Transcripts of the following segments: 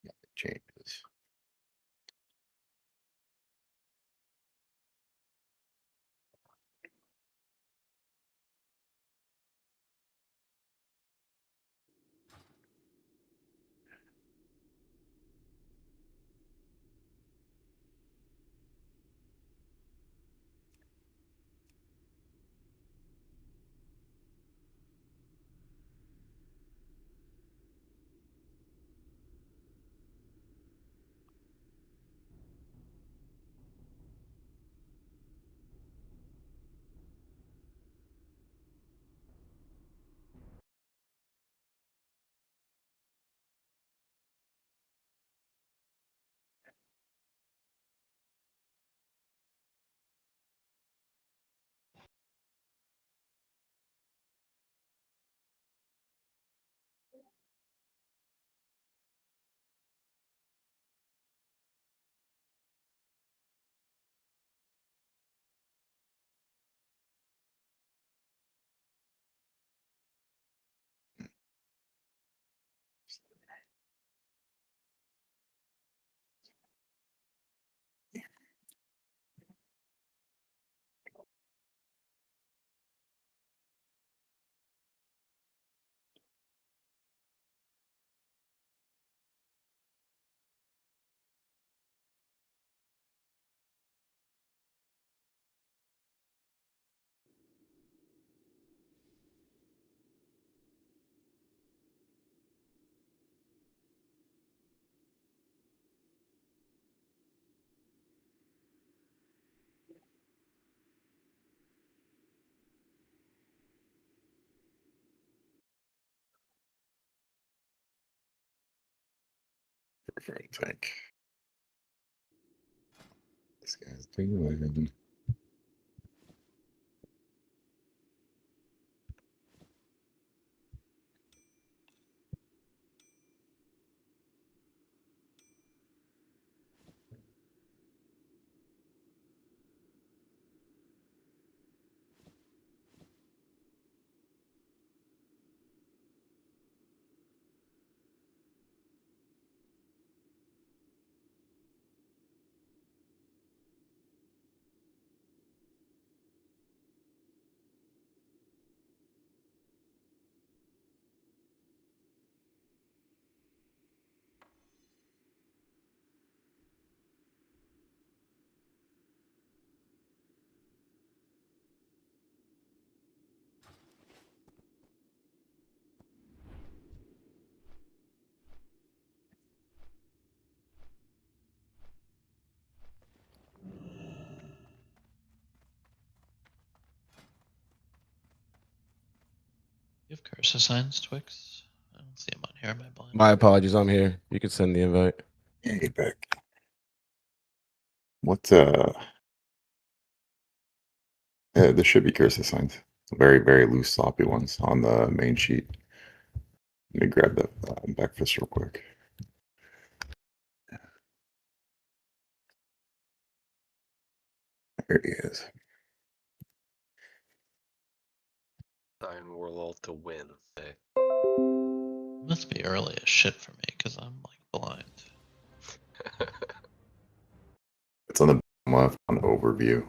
Yeah, it changes. I think this guy's doing. You have cursor signs, Twix? I don't see them on here. Am I blind? My apologies, I'm here. You can send the invite. Hey, Beck. What there should be cursor signs. Very, very loose, sloppy ones on the main sheet. Let me grab the breakfast real quick. There he is. Iron Warlord to win. Eh? It must be early as shit for me because I'm like blind. It's on the bottom left on overview.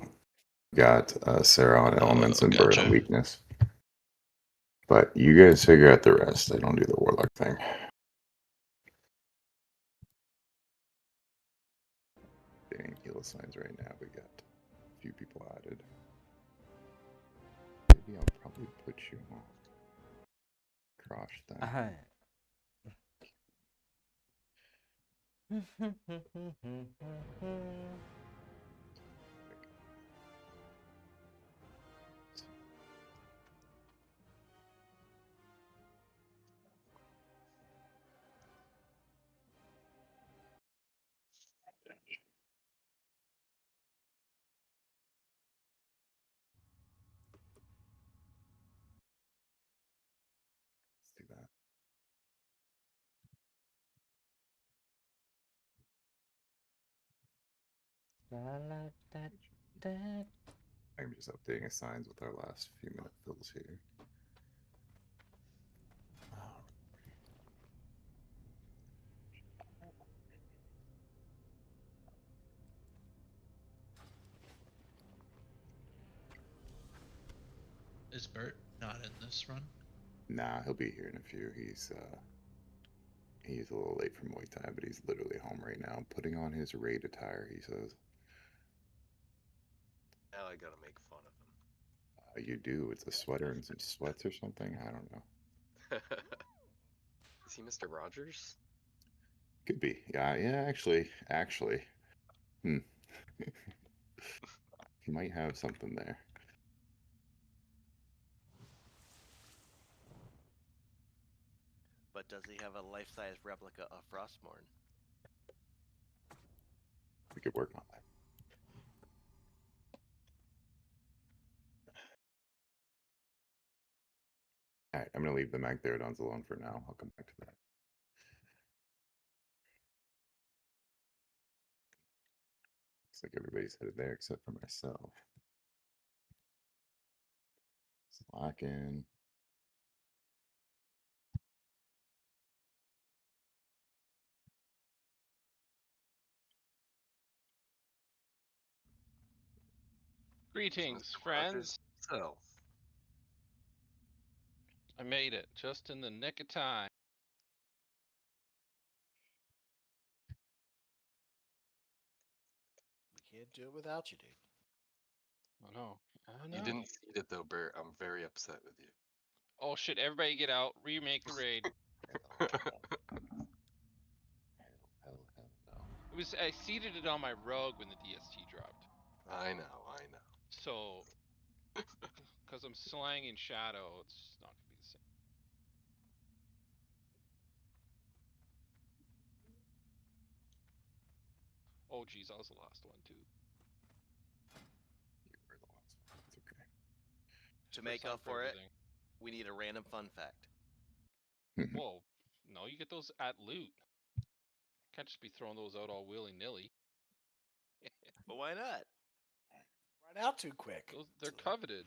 Got Sarah on elements and Bird on Gotcha. weakness. But you guys figure out the rest. I don't do the warlock thing. Getting heal signs right now. We got a few people added. Maybe I'll probably put you on. Crush that. Let's do that. I'm just updating signs with our last few minute fills here. Is Bert not in this run? Nah, he'll be here in a few. He's a little late for Muay Thai, but he's literally home right now, putting on his raid attire. He says, Now I gotta make fun of "You do. It's a sweater and some sweats or something. I don't know. him. Is he Mr. Rogers? Could be. Yeah, yeah. Actually, hmm. He might have something there. But does he have a life-size replica of Frostmourne? We could work on that." All right, I'm gonna leave the Magtheridons alone for now. I'll come back to that. Looks like everybody's headed there except for myself. Slacking. Greetings, Mr. friends. Rogers? So, I made it just in the nick of time. We can't do it without you, dude. I know. I know. you didn't see it though, Bert. I'm very upset with you. Oh shit! Everybody get out. Remake the raid. Hell no. It was I seeded it on my rogue when the DST dropped. I know. So, because I'm slanging shadow, it's not gonna be the same. Oh geez, I was the last one too. You were the last one. It's okay. To First make time up for it, everything. we need a random fun fact. Whoa, no, you get those at loot. Can't just be throwing those out all willy nilly. But why not? Run out too quick. They're coveted.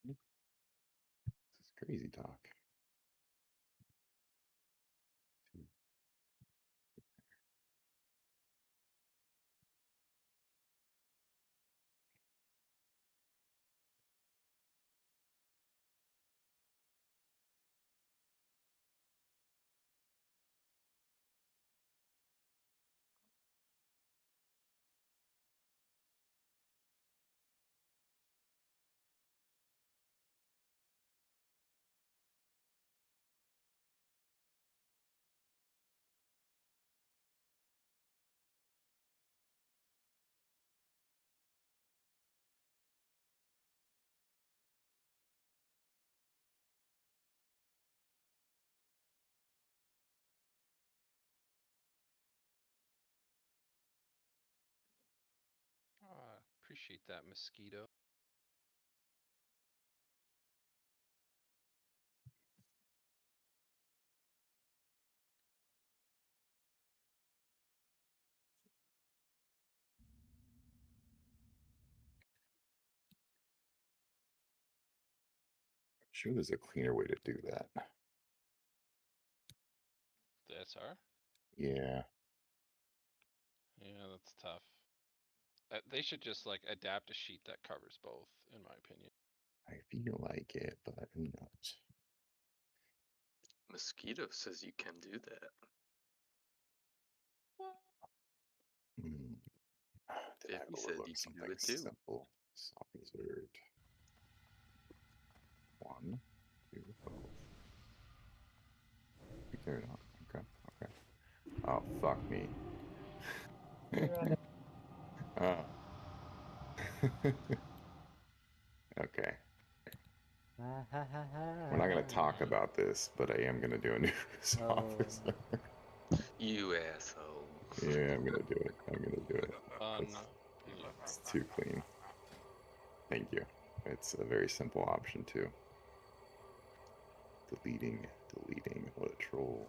This is crazy talk. Appreciate that, mosquito. I'm sure there's a cleaner way to do that. The SR? Yeah. Yeah, that's tough. They should just like adapt a sheet that covers both, in my opinion. I feel like it, but who knows? Mosquito says you can do that. Hmm. Did I If he said overlook you can do something it too. simple? Soft reserved. 1, 2, both. Carried on. Okay. Oh, fuck me. Okay. We're not going to talk about this, but I am going to do a news officer. You asshole. Yeah, I'm going to do it. Fun. It's too clean. Thank you. It's a very simple option, too. Deleting. What a troll.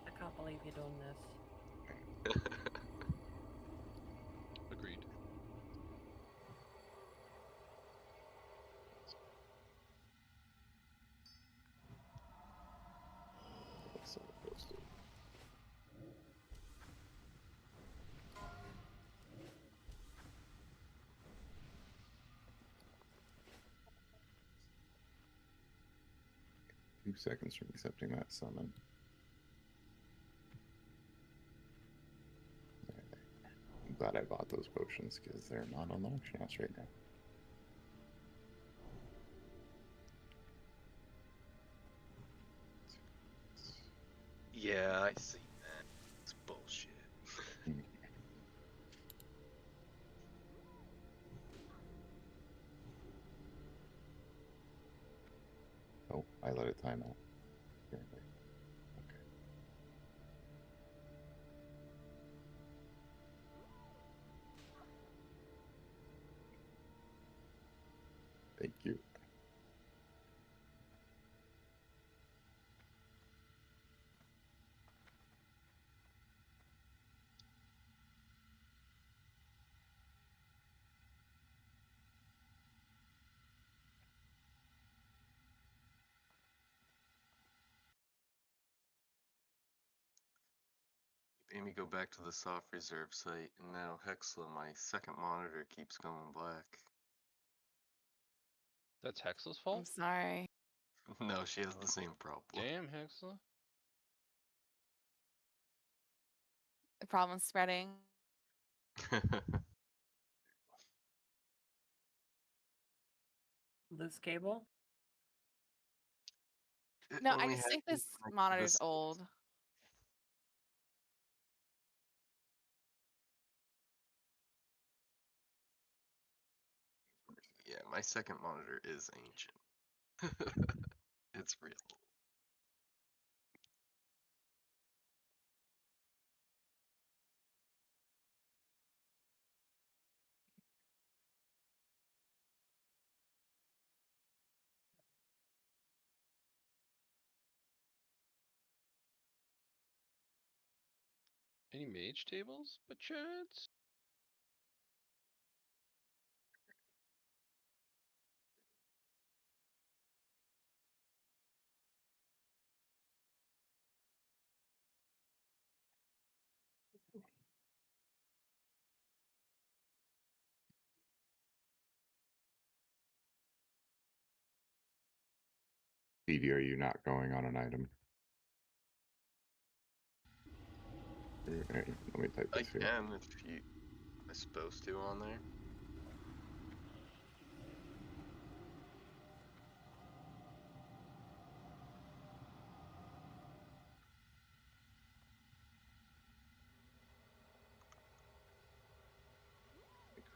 I can't believe you've done this. Agreed. So posted. seconds from accepting that summon. I'm glad I bought those potions because they're not on the auction house right now. Yeah, I see that. It's bullshit. Oh, I let it time out. Apparently. Okay. Thank you. Made me go back to the soft reserve site, and now Hexla, my second monitor, keeps going black. That's Hexla's I'm fault? sorry. No, she has the same problem. Damn, Hexla. The problem's spreading. Loose cable? It No, I only just think happens this when I go to monitor's this- old. Yeah, my second monitor is ancient. It's real. Any mage tables, by chance? BD, are you not going on an item? Alright, let me type I this here. can if you are supposed to on there.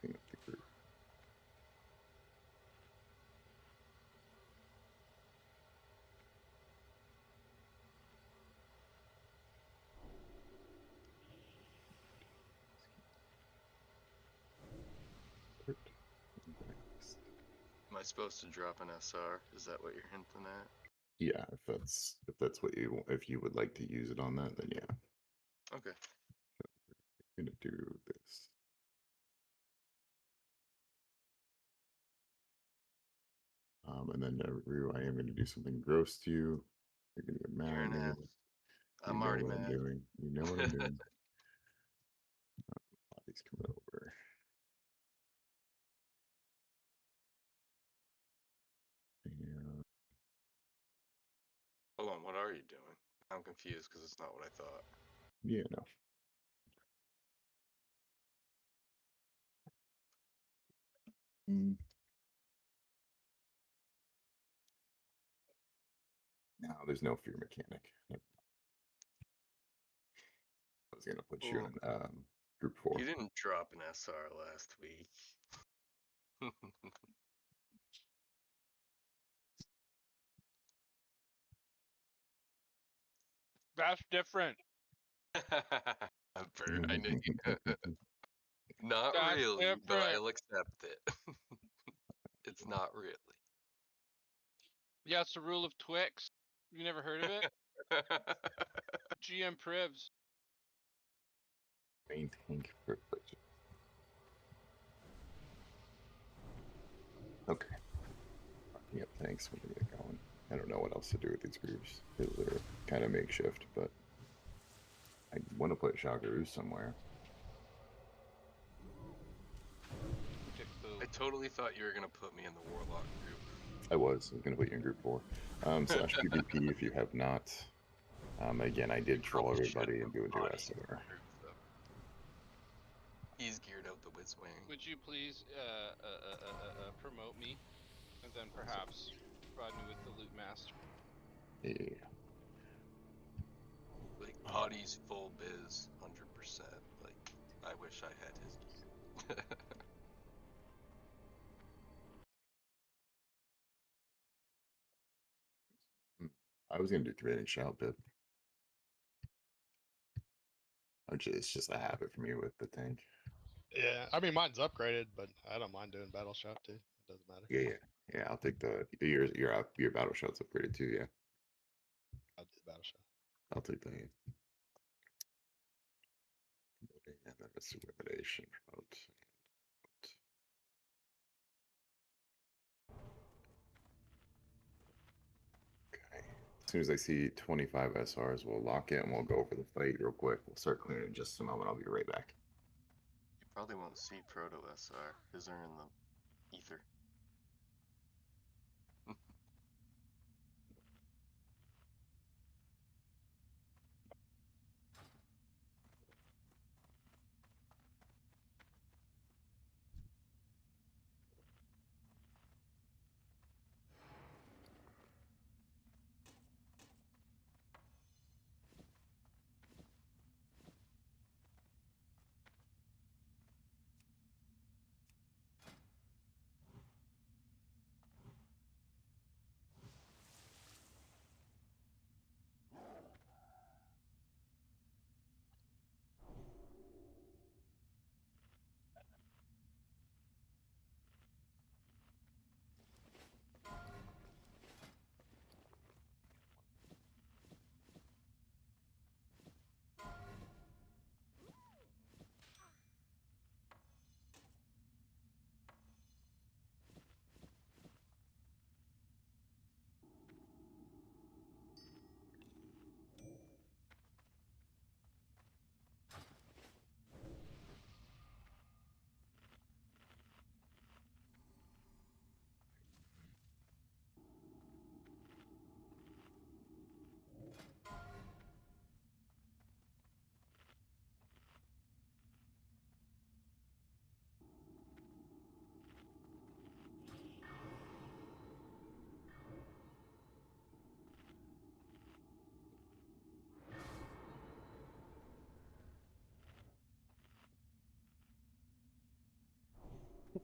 Clean up the group. Am I supposed to drop an SR? Is that what you're hinting at? Yeah, if that's what if you would like to use it on that, then yeah. Okay. I'm gonna do this. And then Rue, I am gonna do something gross to you. You're gonna get mad You're at an me. ass. You I'm know already what I'm mad. doing. You know what I'm doing. Body's coming over. Yeah. Hold on, what are you doing? I'm confused because it's not what I thought. Yeah, no. Mm. No, there's no fear mechanic. I was gonna put you Well, in group 4. You didn't drop an SR last week. That's different. Bird, I know you. Not That's really, but different. I'll accept it. It's not really. Yeah, it's the rule of Twix. You never heard of it? GM Privs. Main tank privilege. Okay. Yep, thanks. We're gonna get going. I don't know what else to do with these groups. They're kind of makeshift, but I want to put Shagaru somewhere. Tick boo. I totally thought you were gonna put me in the Warlock group. I was going to put you in group 4. Slash PvP if you have not. Again, I did troll Probably should everybody and do a put Body SR. in the group, though. He's geared out the Witzwang. Would you please promote me, and then perhaps provide me with the loot master? Yeah. Like, Body's full biz, 100%. Like, I wish I had his gear. I was going to do committing shout, but it's just a habit for me with the tank. Yeah, I mean mine's upgraded, but I don't mind doing battle shout too. It doesn't matter. Yeah. I'll take your battle shots upgraded too. Yeah, I'll do battle shout. I'll take that. And then it's elimination promote. Okay. As soon as I see 25 SRs, we'll lock it and we'll go over the fight real quick. We'll start clearing in just a moment. I'll be right back. You probably won't see Proto SR, because they're in the ether.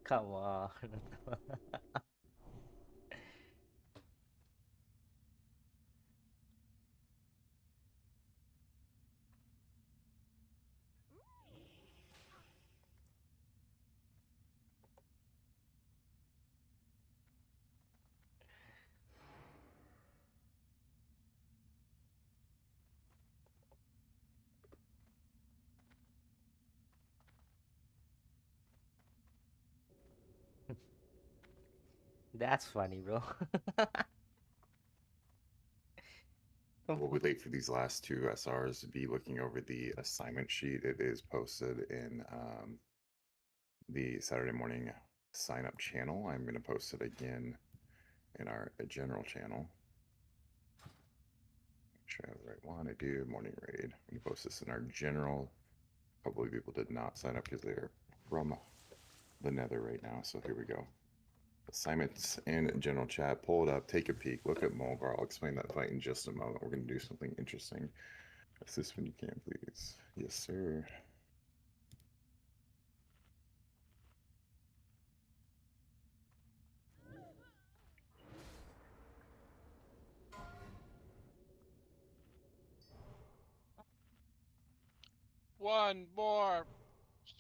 Come on. That's funny, bro. We'll wait for these last two SRs to be looking over the assignment sheet. It is posted in the Saturday morning sign up channel. I'm going to post it again in our general channel. Make sure I have the right one. I do. Morning raid. I'm going to post this in our general. A couple of people did not sign up because they're from the nether right now. So here we go. Assignments in general chat. Pull it up. Take a peek. Look at Mulgar. I'll explain that fight in just a moment. We're going to do something interesting. Assist when you can, please. Yes, sir. One more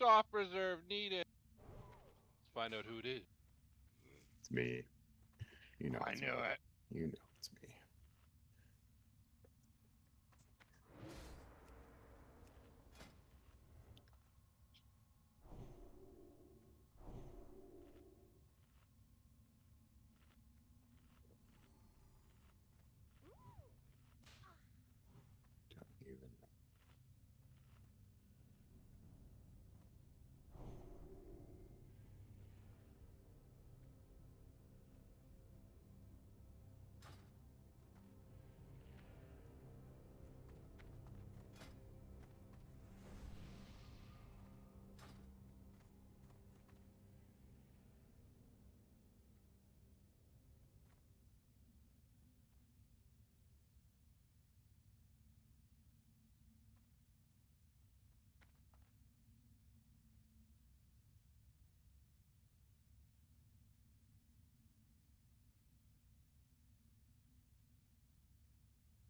soft reserve needed. Let's find out who it is. It's me. You know I it's knew me. it. You know it's me. Don't even know.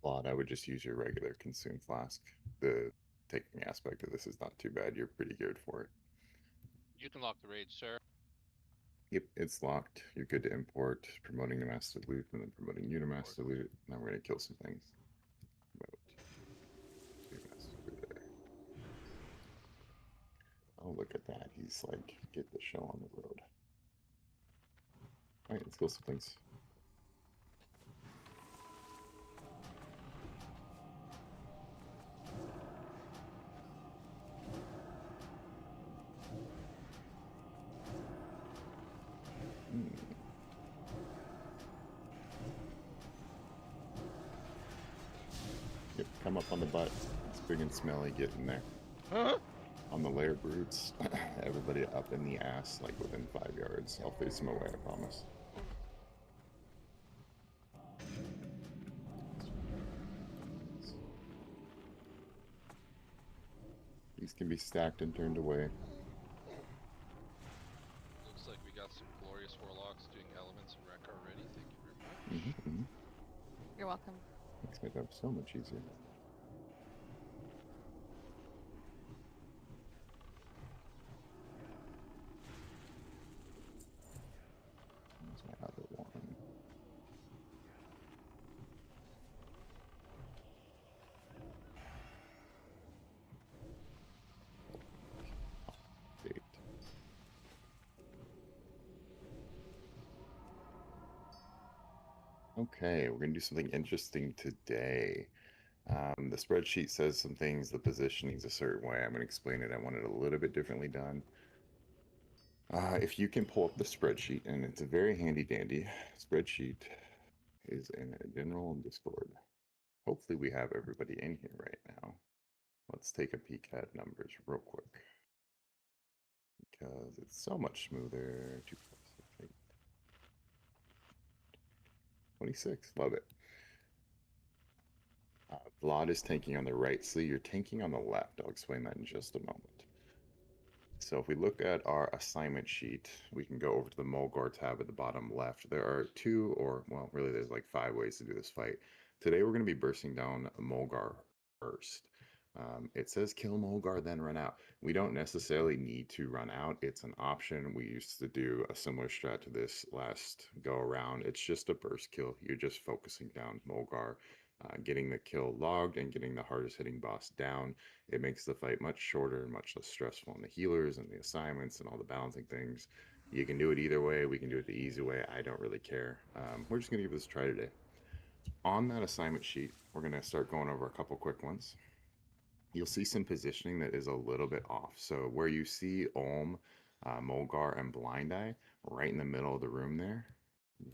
Plot, I would just use your regular consume flask. The taking aspect of this is not too bad. You're pretty geared for it. You can lock the rage, sir. Yep, it's locked. You're good to import, promoting the master loot, and then promoting you to master loot. Now we're gonna kill some things. Promote to master loot there. Oh, look at that. He's like, get the show on the road. Alright, let's kill some things. Yep, come up on the butt. It's big and smelly. Get in there. Huh? On the lair broods. Everybody up in the ass, like within 5 yards. I'll face them away, I promise. These can be stacked and turned away. Looks like we got some glorious warlocks doing elements and wreck already. Thank you very much. You're welcome. Makes my job so much easier. There's my other one. Update. Okay, we're going to do something interesting today. The spreadsheet says some things, the positioning's a certain way. I'm going to explain it. I want it a little bit differently done. If you can pull up the spreadsheet, and it's a very handy dandy spreadsheet, is in a general Discord. Hopefully we have everybody in here right now. Let's take a peek at numbers real quick. Because it's so much smoother. 2, 4, 6, 8. 26, love it. Vlad is tanking on the right sleeve. You're tanking on the left. I'll explain that in just a moment. So if we look at our assignment sheet, we can go over to the Mulgar tab at the bottom left. There are 2 or, well, really there's like 5 ways to do this fight. Today we're going to be bursting down Mulgar first. It says kill Mulgar, then run out. We don't necessarily need to run out. It's an option. We used to do a similar strat to this last go around. It's just a burst kill. You're just focusing down Mulgar, getting the kill logged and getting the hardest hitting boss down. It makes the fight much shorter and much less stressful on the healers and the assignments and all the balancing things. You can do it either way. We can do it the easy way. I don't really care. We're just going to give this a try today. On that assignment sheet, we're going to start going over a couple quick ones. You'll see some positioning that is a little bit off. So where you see Olm, Mulgar, and Blind Eye right in the middle of the room there,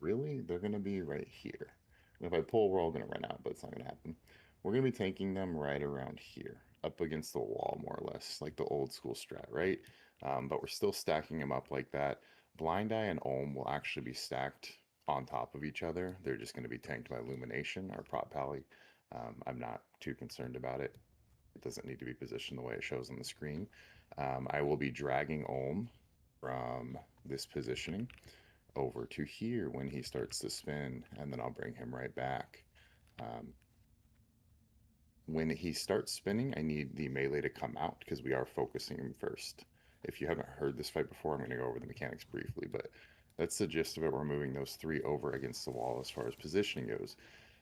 really, they're going to be right here. And if I pull, we're all going to run out, but it's not going to happen. We're going to be tanking them right around here, up against the wall, more or less, like the old school strat, right? But we're still stacking them up like that. Blind Eye and Olm will actually be stacked on top of each other. They're just going to be tanked by Illumination or Prop Pally. I'm not too concerned about it. It doesn't need to be positioned the way it shows on the screen. I will be dragging Olm from this positioning over to here when he starts to spin, and then I'll bring him right back. When he starts spinning, I need the melee to come out because we are focusing him first. If you haven't heard this fight before, I'm going to go over the mechanics briefly, but that's the gist of it. We're moving those 3 over against the wall as far as positioning goes.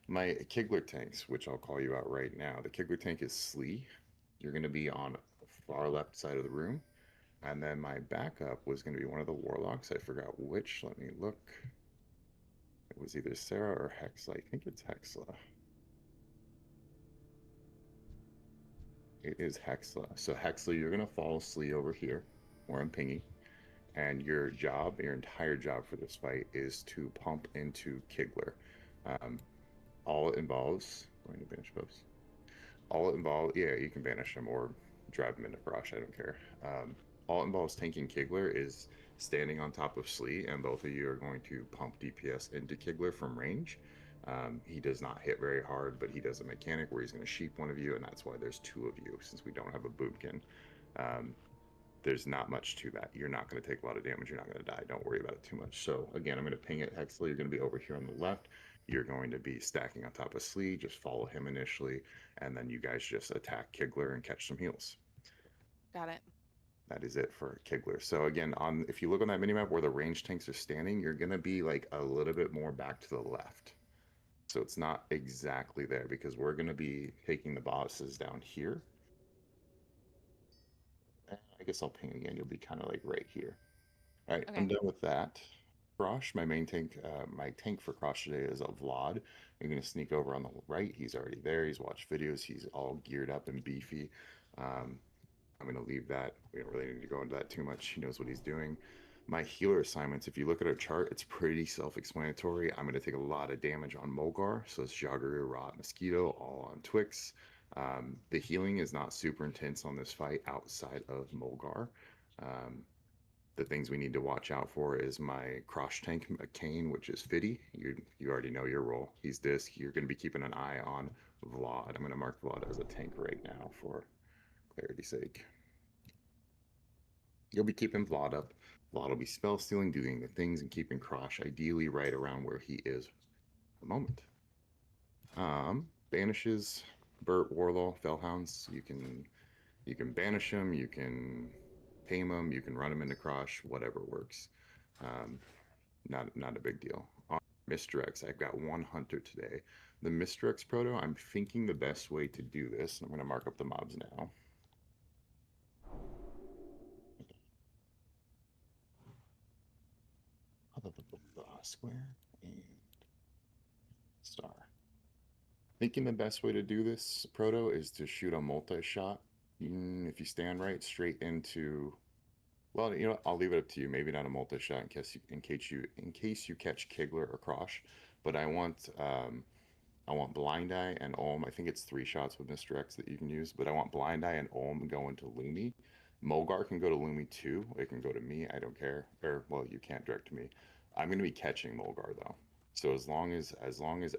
My Kigler tanks, which I'll call you out right now. The Kigler tank is Slee. You're going to be on the far left side of the room. And then my backup was going to be one of the warlocks. I forgot which. Let me look. It was either Sarah or Hexla. I think it's Hexla. It is Hexla. So Hexla, you're going to follow Slee over here, where I'm pinging. And your entire job for this fight is to pump into Kigler. All it involves, going to banish posts. All it involves, yeah, you can banish him or drive him into Frosh, I don't care. All it involves tanking Kigler is standing on top of Slee, and both of you are going to pump DPS into Kigler from range. He does not hit very hard, but he does a mechanic where he's going to sheep one of you, and that's why there's 2 of you, since we don't have a bootkin. There's not much to that. You're not going to take a lot of damage. You're not going to die. Don't worry about it too much. So again, I'm going to ping it. Hexley, you're going to be over here on the left. you're going to be stacking on top of Slee. Just follow him initially, and then you guys just attack Kigler and catch some heals. Got it. That is it for Kigler. So again, if you look on that minimap where the range tanks are standing, you're gonna be like a little bit more back to the left. So it's not exactly there because we're gonna be taking the bosses down here. I guess I'll ping again. You'll be kind of like right here. All right, I'm Okay. done with that. Krosh, my main tank, my tank for Krosh today is a Vlad. I'm gonna sneak over on the right. He's already there. He's watched videos. He's all geared up and beefy. I'm going to leave that. We don't really need to go into that too much. He knows what he's doing. My healer assignments, if you look at our chart, it's pretty self-explanatory. I'm going to take a lot of damage on Mogar. So it's Jagaru, Rot, Mosquito, all on Twix. The healing is not super intense on this fight outside of Mogar. The things we need to watch out for is my Krosh tank, Kane, which is Fiddy. You already know your role. He's Disc. You're going to be keeping an eye on Vlad. I'm going to mark Vlad as a tank right now for clarity's sake. You'll be keeping Vlad up. Vlad will be spell stealing, doing the things, and keeping Krosh ideally right around where he is at the moment. Banishes Burt, Warlaw, Fellhounds. You can banish them, you can tame them, you can run them into Krosh, whatever works. Not a big deal. On Misdirects, I've got one hunter today. The Misdirects proto, I'm thinking the best way to do this, and I'm going to mark up the mobs now. Square and star. Thinking the best way to do this proto is to shoot a multi-shot. If you stand right, straight into. Well, you know what? I'll leave it up to you. Maybe not a multi-shot in case you catch Kigler or Krosh, but I want Blind Eye and Olm. I think it's 3 shots with Misdirects that you can use, but I want Blind Eye and Olm going to Lumi. Mogar can go to Lumi too. It can go to me. I don't care. Or well, you can't direct to me. I'm going to be catching Mogar though. So as long as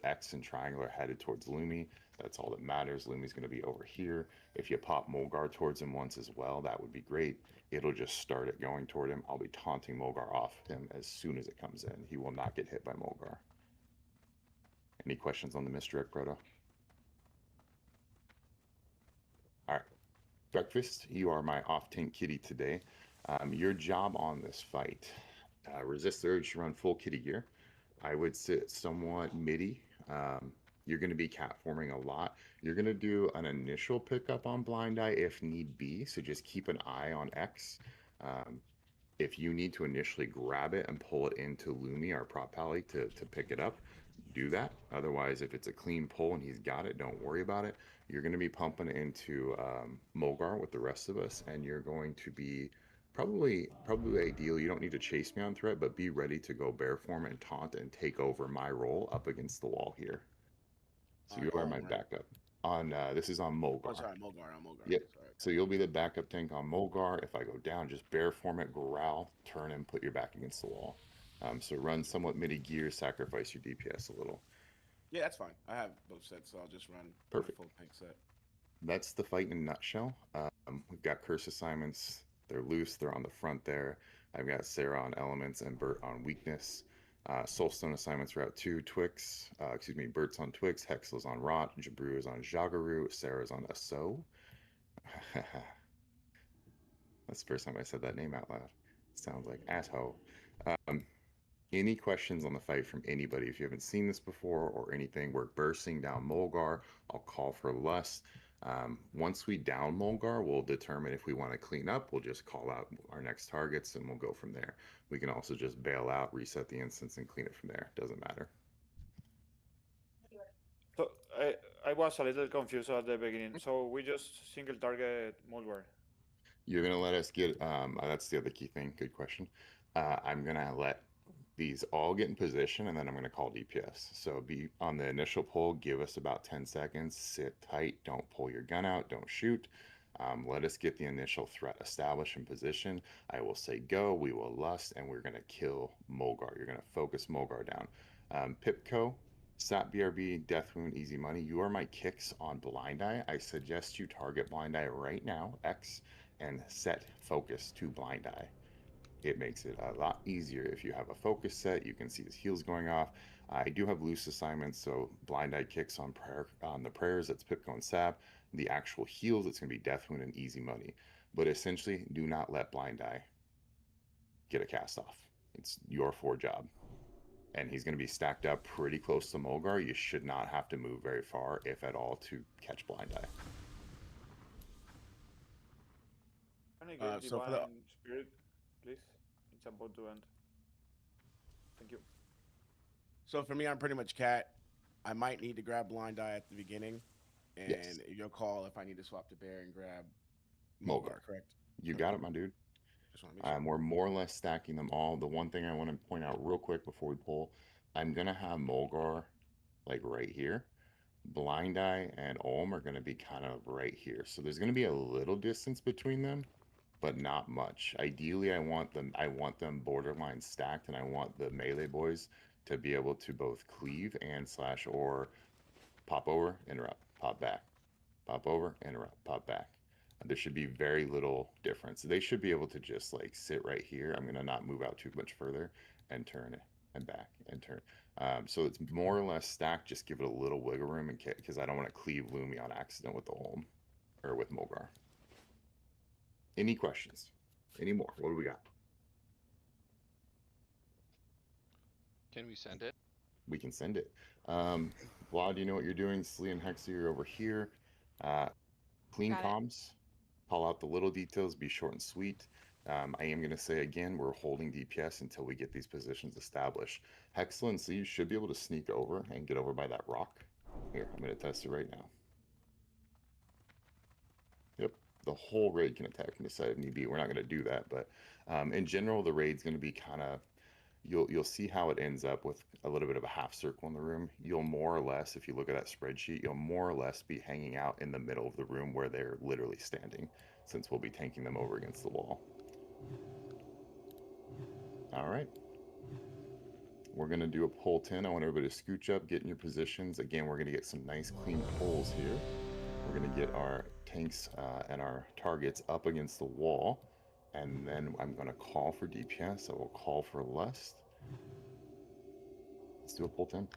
X and Triangle are headed towards Lumi, that's all that matters. Lumi's going to be over here. If you pop Mogar towards him once as well, that would be great. It'll just start it going toward him. I'll be taunting Mogar off him as soon as it comes in. He will not get hit by Mogar. Any questions on the Misdirect proto? All right. Breakfast, you are my off-tank kitty today. Your job on this fight, resist the urge to run full kitty gear. I would sit somewhat midi. You're going to be cat forming a lot. You're going to do an initial pickup on Blind Eye if need be, so just keep an eye on X. If you need to initially grab it and pull it into Lumi, our prop pally, to pick it up, do that. Otherwise, if it's a clean pull and he's got it, don't worry about it. You're going to be pumping into Mogar with the rest of us, and you're going to be probably ideal. You don't need to chase me on threat, but be ready to go bear form and taunt and take over my role up against the wall here. So you are my backup. On this is on Mogar. Oh, sorry, Mogar. Yep. Sorry. So you'll be the backup tank on Mogar. If I go down, just bear form it, growl, turn and put your back against the wall. So run somewhat midi gear, sacrifice your DPS a little. Yeah, that's fine. I have both sets, so I'll just run Perfect. full tank set. That's the fight in a nutshell. We've got curse assignments. They're loose. They're on the front there. I've got Sarah on elements and Burt on weakness. Soulstone assignments route 2, Twix. Burt's on Twix. Hexla's on Rot. Jabru is on Jagaru. Sarah's on Aso. That's the first time I said that name out loud. Sounds like asshole. Any questions on the fight from anybody? If you haven't seen this before or anything, we're bursting down Mogar. I'll call for less. Once we down Mogar, we'll determine if we want to clean up. We'll just call out our next targets and we'll go from there. We can also just bail out, reset the instance, and clean it from there. Doesn't matter. So I was a little confused at the beginning. So we just single target Mogar. You're gonna let us get. That's the other key thing. Good question. I'm gonna let these all get in position, and then I'm gonna call DPS. So be on the initial pull. Give us about 10 seconds. Sit tight. Don't pull your gun out. Don't shoot. Let us get the initial threat established in position. I will say go. We will lust, and we're gonna kill Mogar. You're gonna focus Mogar down. Pipco. Sat BRB, Death Wound, Easy Money. You are my kicks on Blind Eye. I suggest you target Blind Eye right now, X, and set focus to Blind Eye. It makes it a lot easier if you have a focus set. You can see his heals going off. I do have loose assignments, so blind eye kicks on the prayers. That's Pipco and Sab. The actual heals, it's going to be Death Wound and Easy Money. But essentially, do not let blind eye get a cast off. It's your 4 job. And he's going to be stacked up pretty close to Mulgar. You should not have to move very far, if at all, to catch blind eye. Can I get so for Divine the- Spirit, please? It's about to end. Thank you. So for me, I'm pretty much cat. I might need to grab blind eye at the beginning, and Yes. you'll call if I need to swap to bear and grab Mulgar. correct? You got it, my dude. Just want to make sure. We're more or less stacking them all. The one thing I want to point out real quick before we pull, I'm going to have Mulgar like right here. Blind Eye and Olm are going to be kind of right here. So there's going to be a little distance between them, but not much. Ideally, I want them borderline stacked, and I want the melee boys to be able to both cleave and slash or pop over, interrupt, pop back, pop over, interrupt, pop back. There should be very little difference. They should be able to just like sit right here. I'm going to not move out too much further and turn it and back and turn. So it's more or less stacked. Just give it a little wiggle room because I don't want to cleave Lumi on accident with the Olm or with Mulgar. Any questions? Any more? What do we got? Can we send it? We can send it. Vlad, you know what you're doing. Slee and Hexy are over here. Clean Got it. comms. Call out the little details. Be short and sweet. I am going to say again, we're holding DPS until we get these positions established. Hexel and Slee should be able to sneak over and get over by that rock. Here, I'm going to test it right now. Yep, the whole raid can attack from the side if need be. We're not going to do that, but in general, the raid's going to be kind of, you'll see how it ends up with a little bit of a half circle in the room. You'll more or less, if you look at that spreadsheet, you'll more or less be hanging out in the middle of the room where they're literally standing, since we'll be tanking them over against the wall. All right. We're going to do a pull 10. I want everybody to scooch up, get in your positions. Again, we're going to get some nice clean pulls here. We're going to get our tanks and our targets up against the wall. And then I'm going to call for DPS. I will call for Lust. Let's do a pull 10.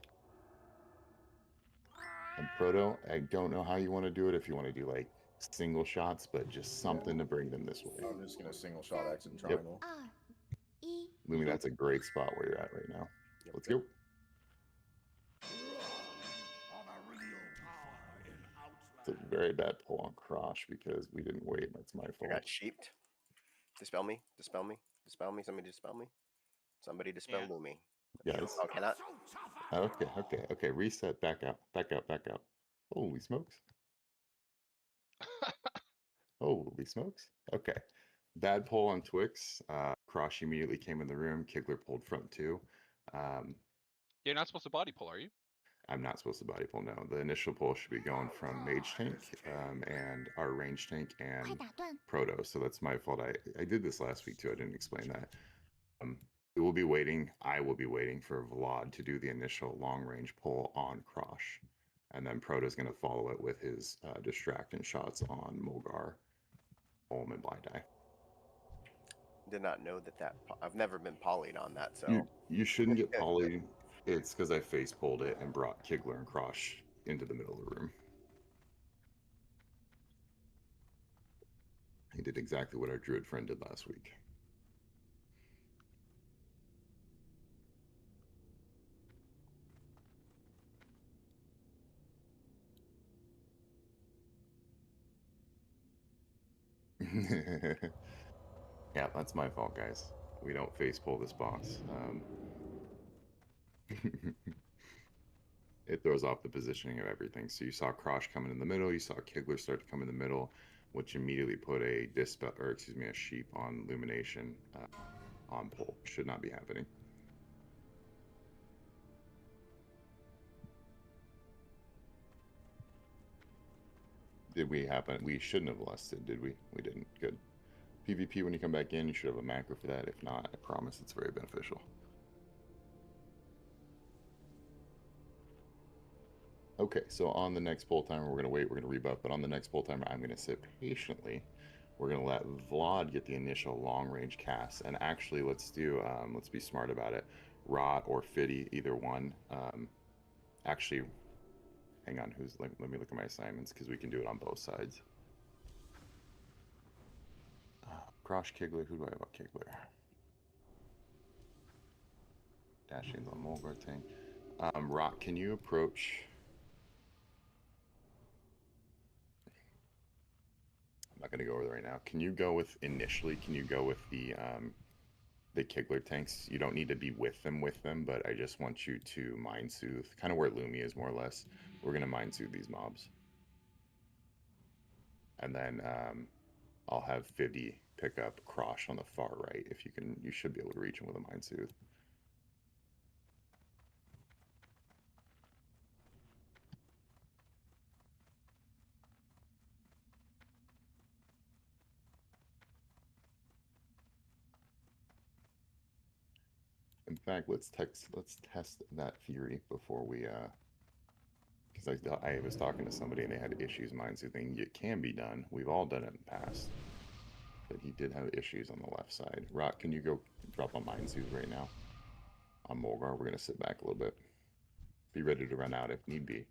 And Proto, I don't know how you want to do it. If you want to do like single shots, but just something to bring them this way. I'm just going to single shot X and triangle. Lumi, that's a great spot where you're at right now. Let's go. It's a very bad pull on Crosh because we didn't wait. That's my I fault. got sheeped. Dispel me. Dispel me. Dispel me. Somebody dispel me. Somebody dispel Yeah. Lumi. Guys. Oh, cannot. Okay. Reset. Back out. Holy smokes. Holy smokes. Okay. Bad pull on Twix. Crosh immediately came in the room. Kigler pulled front two. You're not supposed to body pull, are you? I'm not supposed to body pull, no. The initial pull should be going from Mage Tank and our Range Tank and Proto. So that's my fault. I did this last week too. I didn't explain that. We will be waiting. I will be waiting for Vlad to do the initial long range pull on Crosh. And then Proto's going to follow it with his distracting shots on Mulgar, Olm, and Blind Eye. Did not know that. I've never been polyed on that, so. You shouldn't get polyed. It's because I face pulled it and brought Kigler and Crosh into the middle of the room. He did exactly what our druid friend did last week. Yeah, that's my fault, guys. We don't face pull this boss. It throws off the positioning of everything. So you saw Crosh coming in the middle, you saw Kigler start to come in the middle, which immediately put a sheep on Illumination on pull. Should not be happening. Did we happen? We shouldn't have lusted, did we? We didn't. Good. PvP, when you come back in, you should have a macro for that. If not, I promise it's very beneficial. Okay, so on the next pull timer, we're going to wait, we're going to rebuff, but on the next pull timer, I'm going to sit patiently We're gonna let Vlad get the initial long range cast, and actually let's be smart about it. Rot or Fiddy, either one. Actually, hang on. Let me look at my assignments because we can do it on both sides. Cross Kigler. Who do I have on Kigler? Dashing the Mulgar thing. Rot, can you approach? I'm not gonna go over there right now. Can you go with initially? Can you go with the Kigler tanks? You don't need to be with them, but I just want you to mind soothe, kind of where Lumi is more or less. We're gonna mind soothe these mobs, and then I'll have 50 pick up Crosh on the far right. If you can, you should be able to reach him with a mind soothe. In fact, let's test that theory before we because I was talking to somebody and they had issues mind soothing. It can be done. We've all done it in the past. But he did have issues on the left side. Rock, can you go drop a mind soothe right now? On Mulgar, we're gonna sit back a little bit. Be ready to run out if need be.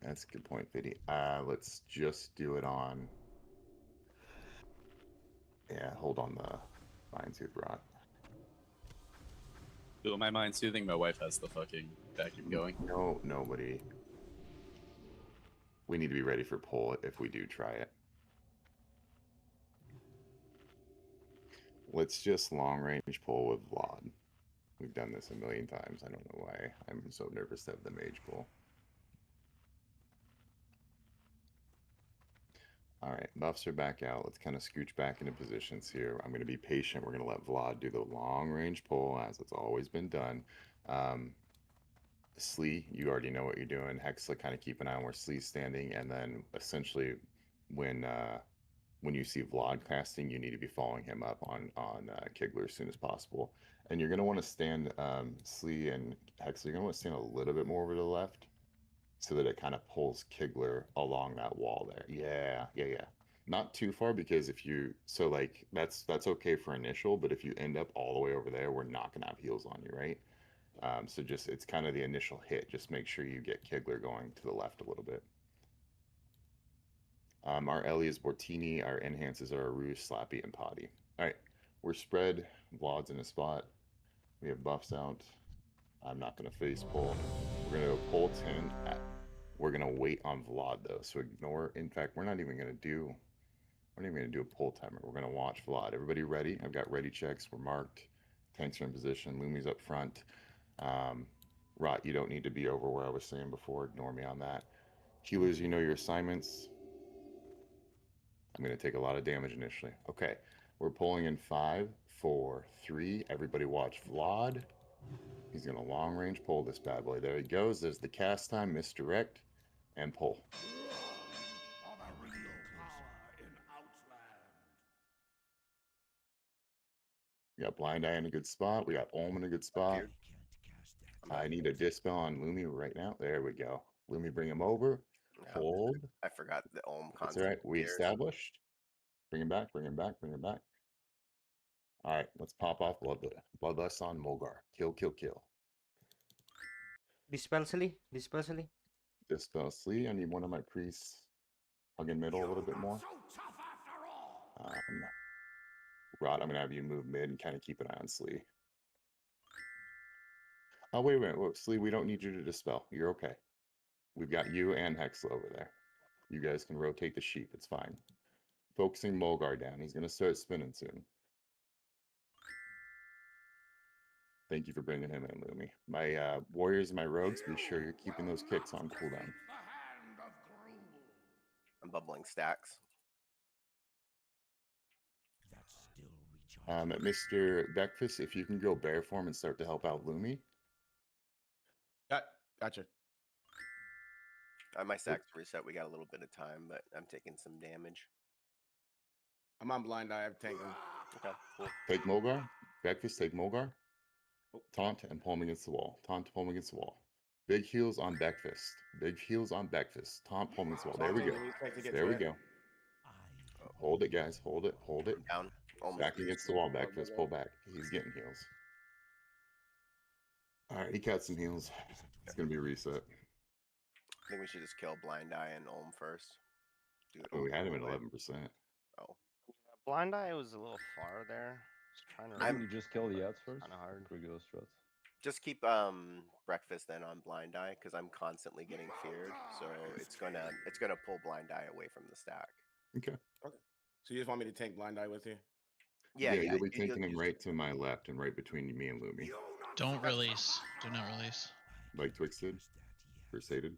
That's a good point, Fiddy. Let's just do it on. Yeah, hold on the mind soothe, Rock. Who am I mind soothing? My wife has the fucking vacuum going. No, nobody. We need to be ready for pull if we do try it. Let's just long range pull with Vlad. We've done this a million times. I don't know why I'm so nervous to have the mage pull. All right, buffs are back out. Let's kind of scooch back into positions here. I'm going to be patient. We're going to let Vlad do the long range pull as it's always been done. Slee, you already know what you're doing. Hexla, kind of keep an eye on where Slee's standing, and then essentially when you see Vlad casting, you need to be following him up on Kigler as soon as possible. And you're going to want to stand Slee and Hexla. You're going to want to stand a little bit more over to the left, so that it kind of pulls Kigler along that wall there. Yeah. Not too far, because if you that's okay for initial, but if you end up all the way over there, we're not gonna have heals on you, right? So just it's kind of the initial hit. Just make sure you get Kigler going to the left a little bit. Our Ellie is Bortini, our enhances are Aru, Slappy, and Potty. All right, we're spread. Vlad's in a spot. We have buffs out. I'm not gonna face pull. We're gonna go pull 10. We're gonna wait on Vlad though, so ignore. In fact, we're not even gonna do a pull timer. We're gonna watch Vlad. Everybody ready? I've got ready checks. We're marked. Tanks are in position. Lumi's up front. Rot, you don't need to be over where I was saying before. Ignore me on that. Healers, you know your assignments. I'm gonna take a lot of damage initially. Okay, we're pulling in 5, 4, 3. Everybody watch Vlad. He's gonna long range pull this bad boy. There he goes. There's the cast time. Misdirect. And pull. We got Blind Eye in a good spot. We got Olm in a good spot. I need a dispel on Lumi right now. There we go. Lumi, bring him over. Hold. I forgot the Olm That's all right. We established. Bring him back. Bring him back. Bring him back. All right. Let's pop off Bloodlust on Mulgar. Kill. Dispel Slee. Dispel Slee. Dispel Slee. I need one of my priests hugging middle a little bit more. Rod, I'm gonna have you move mid and kind of keep an eye on Slee. Oh, wait a minute. Whoa, Slee, we don't need you to dispel. You're okay. We've got you and Hexla over there. You guys can rotate the sheep. It's fine. Focusing Mulgar down. He's gonna start spinning soon. Thank you for bringing him in, Lumi. My warriors and my rogues, be sure you're keeping those kicks on cooldown. I'm bubbling stacks. Mr. Breakfast, if you can go bear form and start to help out Lumi. Gotcha. My stacks reset. We got a little bit of time, but I'm taking some damage. I'm on blind eye. I've taken. Okay, cool. Take Mulgar. Breakfast, take Mulgar. Taunt and pull him against the wall. Taunt, pull him against the wall. Big heals on back fist. Big heals on back fist. Taunt, pull him against the wall. There we go. There we go. Hold it, guys. Hold it. Hold it. I'm down. Almost Back against the wall. Back fist. Pull back. He's getting heals. All right, he got some heals. It's gonna be a reset. I think we should just kill Blind Eye and Olm first. Do it. Oh, we had him at Olm. 11%. Oh, Blind Eye was a little far there. Just trying to. I'm- you just kill the outs first? Kinda hard. Before we go struts. just keep Breakfast then on Blind Eye because I'm constantly getting feared, so it's gonna pull Blind Eye away from the stack. Okay. So you just want me to tank Blind Eye with you? Yeah, You'll be you'll taking him use- right to my left and right between me and Lumi. Don't release. Do not release. Like Twix did. Crusaded.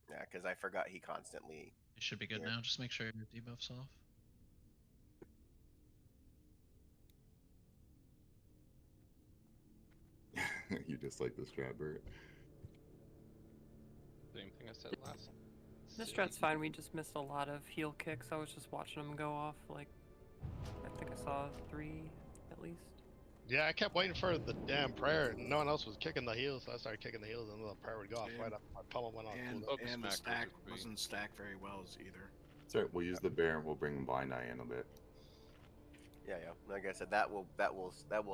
Yeah, because I forgot he constantly. You should be good now. Just make sure your debuff's off. You just like this strat, Bert. Same thing I said last. This strat's fine. We just missed a lot of heal kicks. I was just watching them go off. Like, I think I saw 3 at least. Yeah, I kept waiting for the damn prayer. No one else was kicking the heels, so I started kicking the heels, and the prayer would go off right up. My pummel went on. And the stack wasn't stacked very well either. Sorry, we'll use the bear and we'll bring Blind Eye in a bit. Yeah. Like I said, that will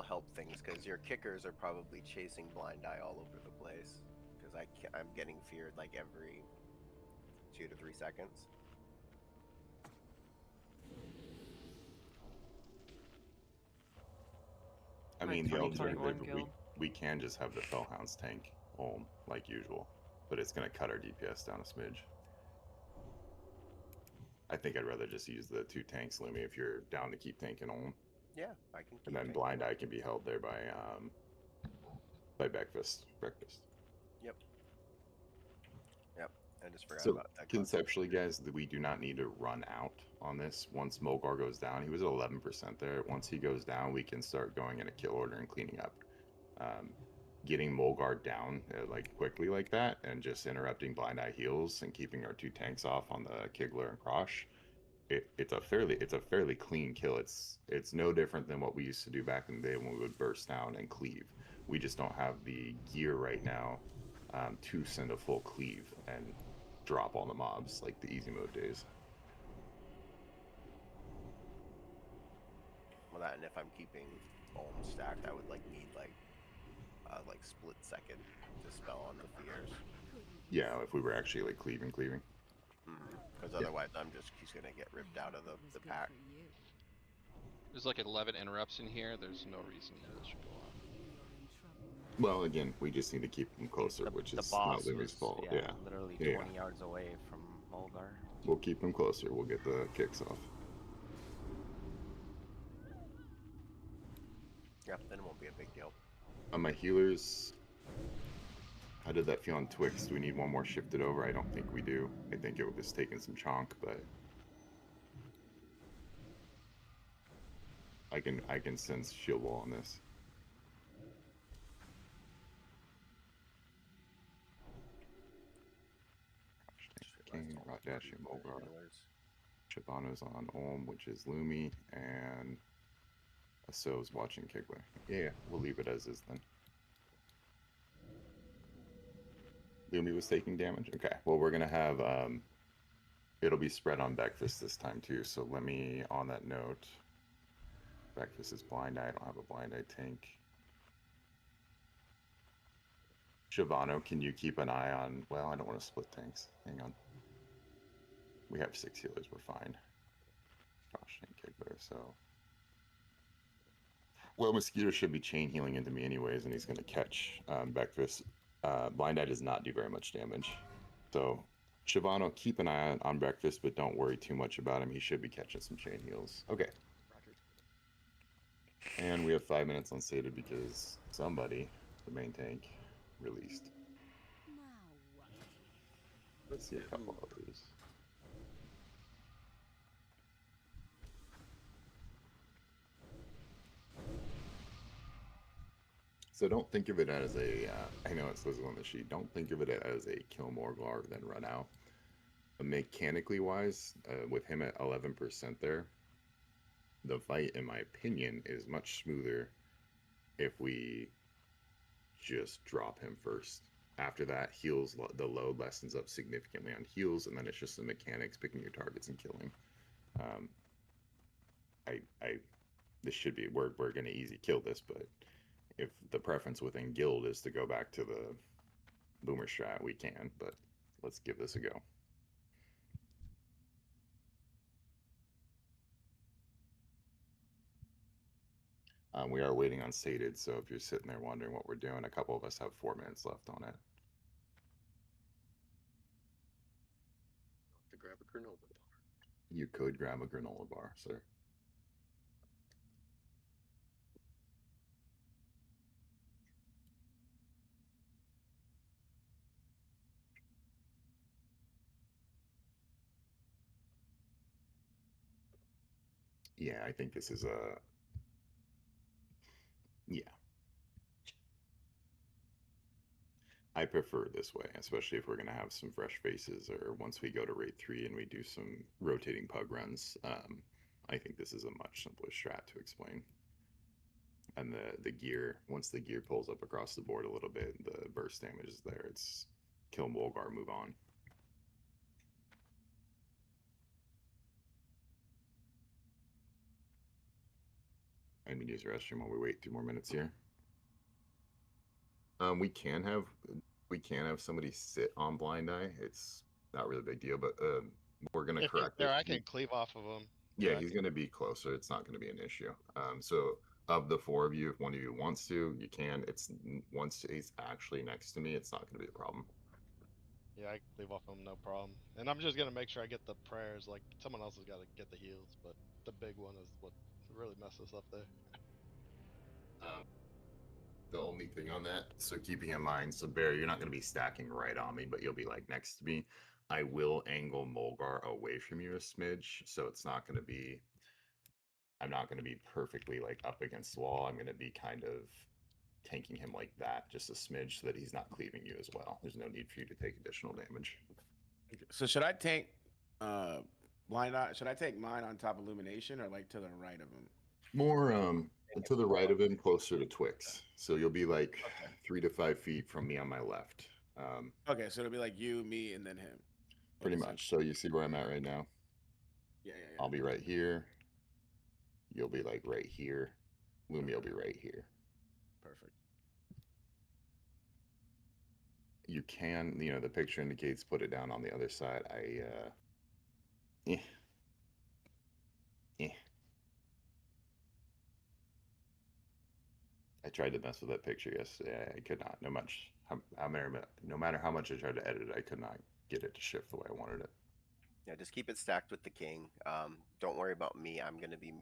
help things because your kickers are probably chasing Blind Eye all over the place. Because I'm getting feared like every 2 to 3 seconds. I My mean, the 2021 alternative, guild. we can just have the Fellhounds tank home like usual, but it's going to cut our DPS down a smidge. I think I'd rather just use the 2 tanks, Lumi, if you're down to keep tanking home. Yeah, I can. And then Blind Eye can be held there by Breakfast. Yep. I just forgot So about that. conceptually, guys, we do not need to run out on this. Once Mogar goes down, he was at 11% there. Once he goes down, we can start going in a kill order and cleaning up. Getting Mogar down like quickly like that, and just interrupting Blind Eye heals and keeping our 2 tanks off on the Kigler and Krosh. It's a fairly clean kill. It's no different than what we used to do back in the day when we would burst down and cleave. We just don't have the gear right now to send a full cleave and drop all the mobs like the easy mode days. Well, that and if I'm keeping Olm stacked, I would need split second dispel on the fears. Yeah, if we were actually like cleaving. Because otherwise, he's gonna get ripped out of the pack. There's like 11 interrupts in here. There's no reason that should go on. Well, again, we just need to keep them closer, which is not Lumi's fault. Yeah, literally 20 yards away from Mulgar. We'll keep them closer. We'll get the kicks off. Yeah, then it won't be a big deal. On my healers, how did that feel on Twix? Do we need one more shifted over? I don't think we do. I think it was just taking some chonk, but I can sense shield wall on this. King, Rot Dashing, Mogar. Shabano's on Olm, which is Lumi, and Aso's watching Kigler. Yeah, we'll leave it as is then. Lumi was taking damage? Okay, well, we're gonna have, it'll be spread on Breakfast this time too, so let me, on that note, Breakfast is Blind Eye, I don't have a Blind Eye tank. Shabano, can you keep an eye on, well, I don't want to split tanks, hang on. We have 6 healers, we're fine. Gosh, and Kigler, so. Well, Mosquito should be chain healing into me anyways, and he's going to catch Breakfast. Blind Eye does not do very much damage. So, Shabano, keep an eye on Breakfast, but don't worry too much about him. He should be catching some chain heals. Okay. And we have 5 minutes on Sated because somebody, the main tank, released. Let's see a couple others. So don't think of it as a, I know it says on the sheet, don't think of it as a kill Morglar then run out. But mechanically wise, with him at 11% there, the fight, in my opinion, is much smoother if we just drop him first. After that, heals, the load lessens up significantly on heals, and then it's just the mechanics, picking your targets and killing. This should be, we're gonna easy kill this, but if the preference within guild is to go back to the boomer strat, we can, but let's give this a go. We are waiting on sated, so if you're sitting there wondering what we're doing, a couple of us have 4 minutes left on it. To grab a granola bar. You could grab a granola bar, sir. Yeah, I think this is a... Yeah. I prefer it this way, especially if we're going to have some fresh faces, or once we go to raid 3 and we do some rotating pug runs. I think this is a much simpler strat to explain. And the gear, once the gear pulls up across the board a little bit, the burst damage is there. It's kill Molgar, move on. I'm gonna use the restroom while we wait 2 more minutes here. We can have somebody sit on blind eye. It's not really a big deal, but we're gonna If he's correct there, it. I can cleave off of him. Yeah, he's gonna be closer. It's not gonna be an issue. So of the 4 of you, if one of you wants to, you can. It's once he's actually next to me, it's not gonna be a problem. Yeah, I can cleave off him, no problem. And I'm just gonna make sure I get the prayers. Like someone else has got to get the heals, but the big one is what really messes up there. The only thing on that, so keeping in mind, so Bear, you're not going to be stacking right on me, but you'll be like next to me. I will angle Molgar away from you a smidge, so it's not going to be, I'm not going to be perfectly like up against the wall. I'm going to be kind of tanking him like that, just a smidge, so that he's not cleaving you as well. There's no need for you to take additional damage. So should I tank blind eye? Should I take mine on top of illumination or like to the right of him? More to the right of him, closer to Twix. So you'll be like 3 to 5 feet from me on my left. Okay, so it'll be like you, me, and then him. Pretty much. So you see where I'm at right now? Yeah. I'll be right here. You'll be like right here. Lumi will be right here. Perfect. You can, the picture indicates put it down on the other side. I tried to mess with that picture yesterday. I could not. No matter how much I tried to edit it, I could not get it to shift the way I wanted it. Yeah, just keep it stacked with the king. Don't worry about me. I'm gonna be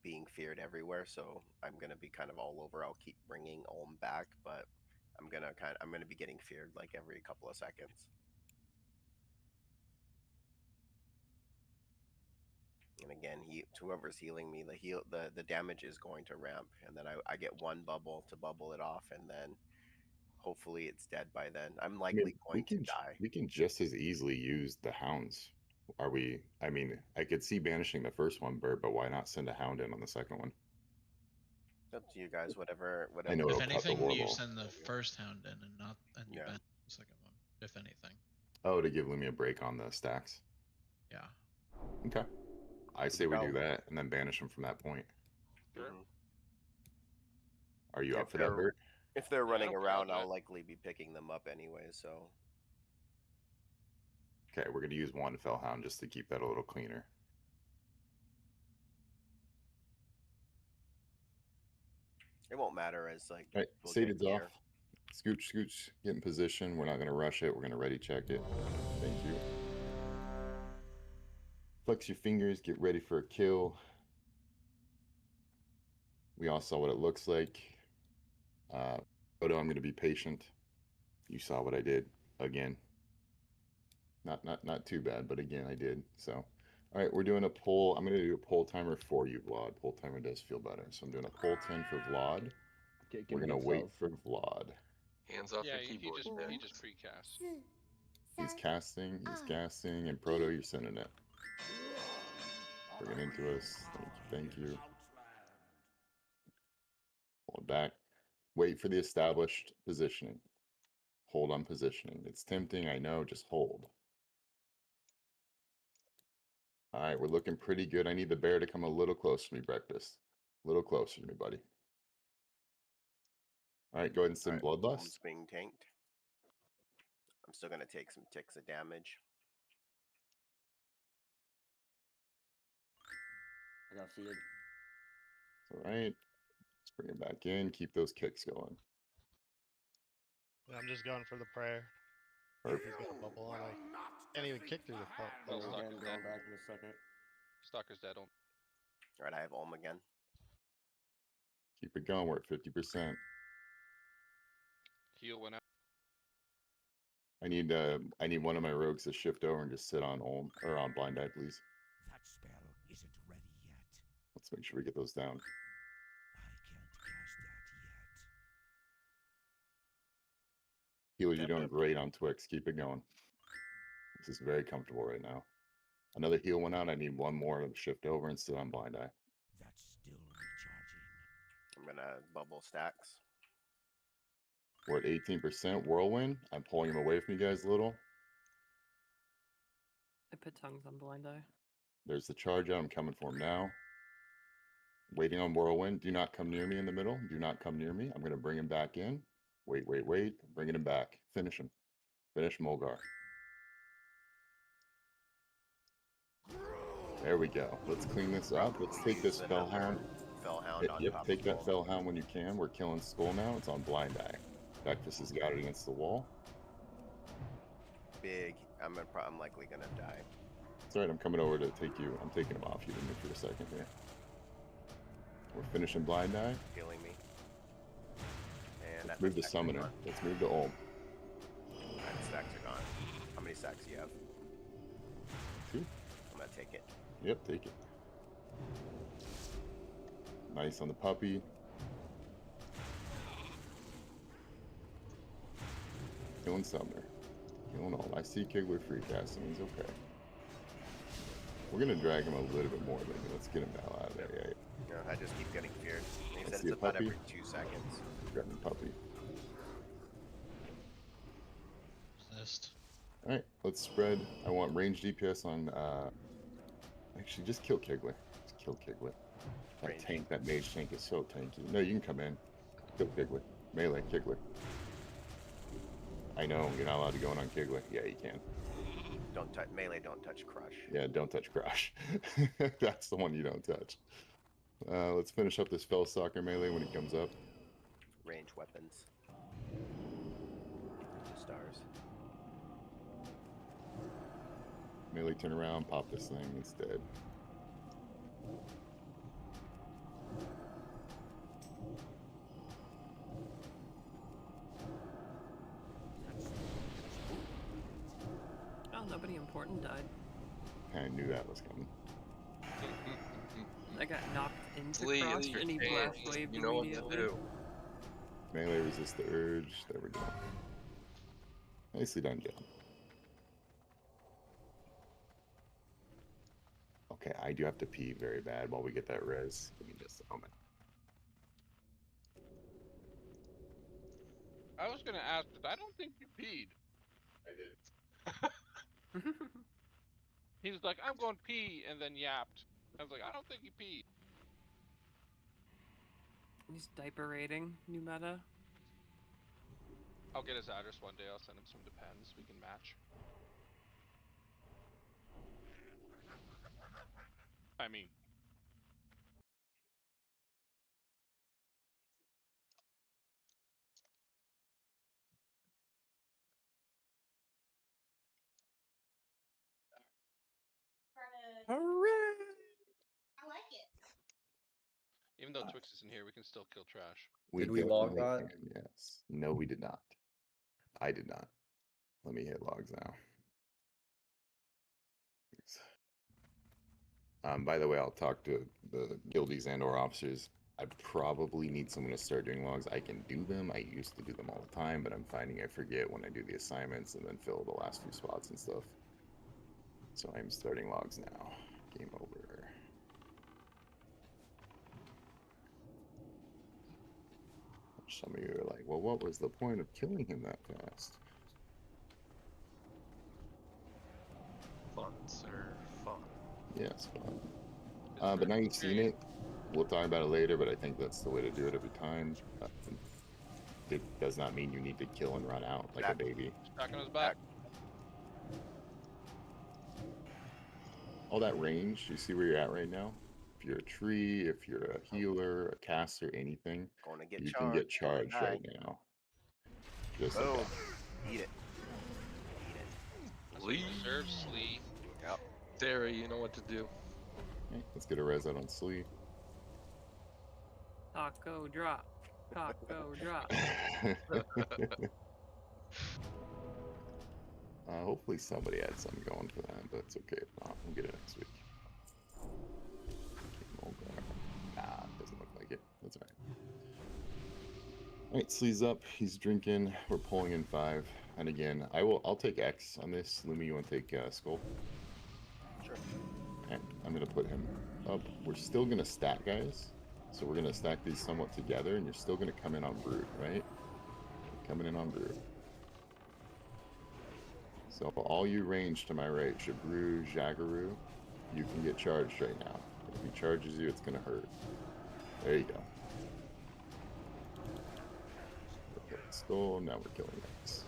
being feared everywhere, so I'm gonna be kind of all over. I'll keep bringing Olm back, but I'm gonna be getting feared like every couple of seconds. And again, whoever's healing me, the damage is going to ramp, and then I get 1 bubble to bubble it off, and then hopefully it's dead by then. I'm likely going to die. We can just as easily use the hounds. I could see banishing the first one, Bert, but why not send a hound in on the second one? It's up to you guys, whatever. I know If it'll cut the anything, you warble. send the first hound in and you banish the second one, if anything. Oh, to give Lumi a break on the stacks? Yeah. Okay. I say we do that and then banish them from that point. Sure. Are you up for that, Bert? If they're running around, I'll likely be picking them up anyway, so. Okay, we're going to use 1 Fellhound just to keep that a little cleaner. It won't matter as like. All right, Sated's off. Scooch, get in position. We're not going to rush it. We're going to ready check it. Thank you. Flex your fingers, get ready for a kill. We all saw what it looks like. Odo, I'm going to be patient. You saw what I did again. Not too bad, but again, I did. So, all right, we're doing a poll. I'm going to do a poll timer for you, Vlad. Poll timer does feel better. So I'm doing a poll 10 for Vlad. We're going to wait for Vlad. Hands off your he keyboard. just precast. He's casting, and Proto, you're sending it. Bring it into us. Thank you. Hold back. Wait for the established positioning. Hold on positioning. It's tempting, I know, just hold. All right, we're looking pretty good. I need the bear to come a little closer to me, breakfast. A little closer to me, buddy. All right, go ahead and send Bloodlust. Home's being tanked. I'm still gonna take some ticks of damage. I got feared. All right, let's bring it back in. Keep those kicks going. Yeah, I'm just going for the prayer. Perfect. He's got a bubble on. I can't even kick through the No, bubble. Stalker's dead. Going back in a second. Stalker's dead. All right, I have Ulm again. Keep it going. We're at 50%. Heal went out. I need one of my rogues to shift over and just sit on Ulm or on Blind Eye, please. That spell isn't ready yet. Let's make sure we get those down. I can't cast that yet. Healer, you're doing great on Twix. Keep it going. This is very comfortable right now. Another heal went out. I need one more to shift over and sit on Blind Eye. That's still recharging. I'm gonna bubble stacks. We're at 18%. Whirlwind. I'm pulling him away from you guys a little. I put tongues on Blind Eye. There's the charge out. I'm coming for him now. Waiting on Whirlwind. Do not come near me in the middle. Do not come near me. I'm going to bring him back in. Wait. Bringing him back. Finish him. Finish Mulgar. There we go. Let's clean this up. Let's take this Fellhound. Fellhound on Yep, top take of that Bull. Fellhound when you can. We're killing Skull now. It's on Blind Eye. Breakfast has got it against the wall. Big. I'm likely gonna die. It's alright, I'm coming over to take you. I'm taking him off you for a second here. We're finishing Blind Eye. Healing me. And Let's move to Summoner. Let's move to Ulm. 9 stacks are gone. How many stacks do you have? 2. I'm gonna take it. Yep, take it. Nice on the puppy. Killing Summoner. Killing all. I see Kigler free casting. He's okay. We're gonna drag him a little bit more, maybe. Let's get him the hell out of there. Yeah. No, I just keep getting feared. He said see it's a about puppy. every 2 seconds. Grabbing puppy. Resist. Alright, let's spread. I want range DPS on actually just kill Kigler. Just kill Kigler. That Range. tank, that mage tank is so tanky. No, you can come in. Kill Kigler. Melee Kigler. I know, you're not allowed to go in on Kigler. Yeah, you can. Don't touch melee. Don't touch crush. Yeah, don't touch Crash. That's the one you don't touch. Let's finish up this Fellstalker melee when it comes up. Range weapons. 2 stars. Melee turn around, pop this thing, it's dead. Oh, nobody important died. I knew that was coming. I got knocked into Lee, Frost Lee, and he hey, blast waved you know what to immediately. do. Melee resist the urge. There we go. Nicely done, Joe. Okay, I do have to pee very bad while we get that res. Give me just a moment. I was gonna ask, but I don't think you peed. I did. He was like, I'm going pee, and then yapped. I was like, I don't think you peed. He's diaper rating, new meta. I'll get his address one day. I'll send him some Depends. We can match. I mean, Hooray! I like it. even though Twix isn't here, we can still kill trash. Did we log definitely that? can, yes. No, we did not. I did not. Let me hit logs now. By the way, I'll talk to the guildies and or officers. I probably need someone to start doing logs. I can do them. I used to do them all the time, but I'm finding I forget when I do the assignments and then fill the last few spots and stuff. So I'm starting logs now. Game over. Some of you are like, well, what was the point of killing him that fast? Fun, sir. Fun. Yeah, it's fun. It's But for now you've seen it. We'll talk about it later, but I think that's the way to do it every time. It does not mean you need to kill and run out like a baby. Back on his back. All that range, you see where you're at right now? If you're a tree, if you're a healer, a caster, anything, Gonna get you can get charged charged. right now. Just like Boom. that. Eat it. Lee. Reserve Slee. Yep. Sarah, you know what to do. Okay, let's get a res out on Slee. Taco drop. Taco drop. Hopefully somebody had something going for that, but it's okay if not. We'll get it next week. Nah, doesn't look like it. That's alright. Alright, Slee's up. He's drinking. We're pulling in 5. And again, I'll take X on this. Lumi, you want to take Skull? Sure. Okay, I'm gonna put him up. We're still gonna stack, guys. So we're gonna stack these somewhat together, and you're still gonna come in on Brood, right? Coming in on Brood. So all you range to my right, Shabru, Jagaru, you can get charged right now. If he charges you, it's gonna hurt. There you go. We're killing Skull, now we're killing X.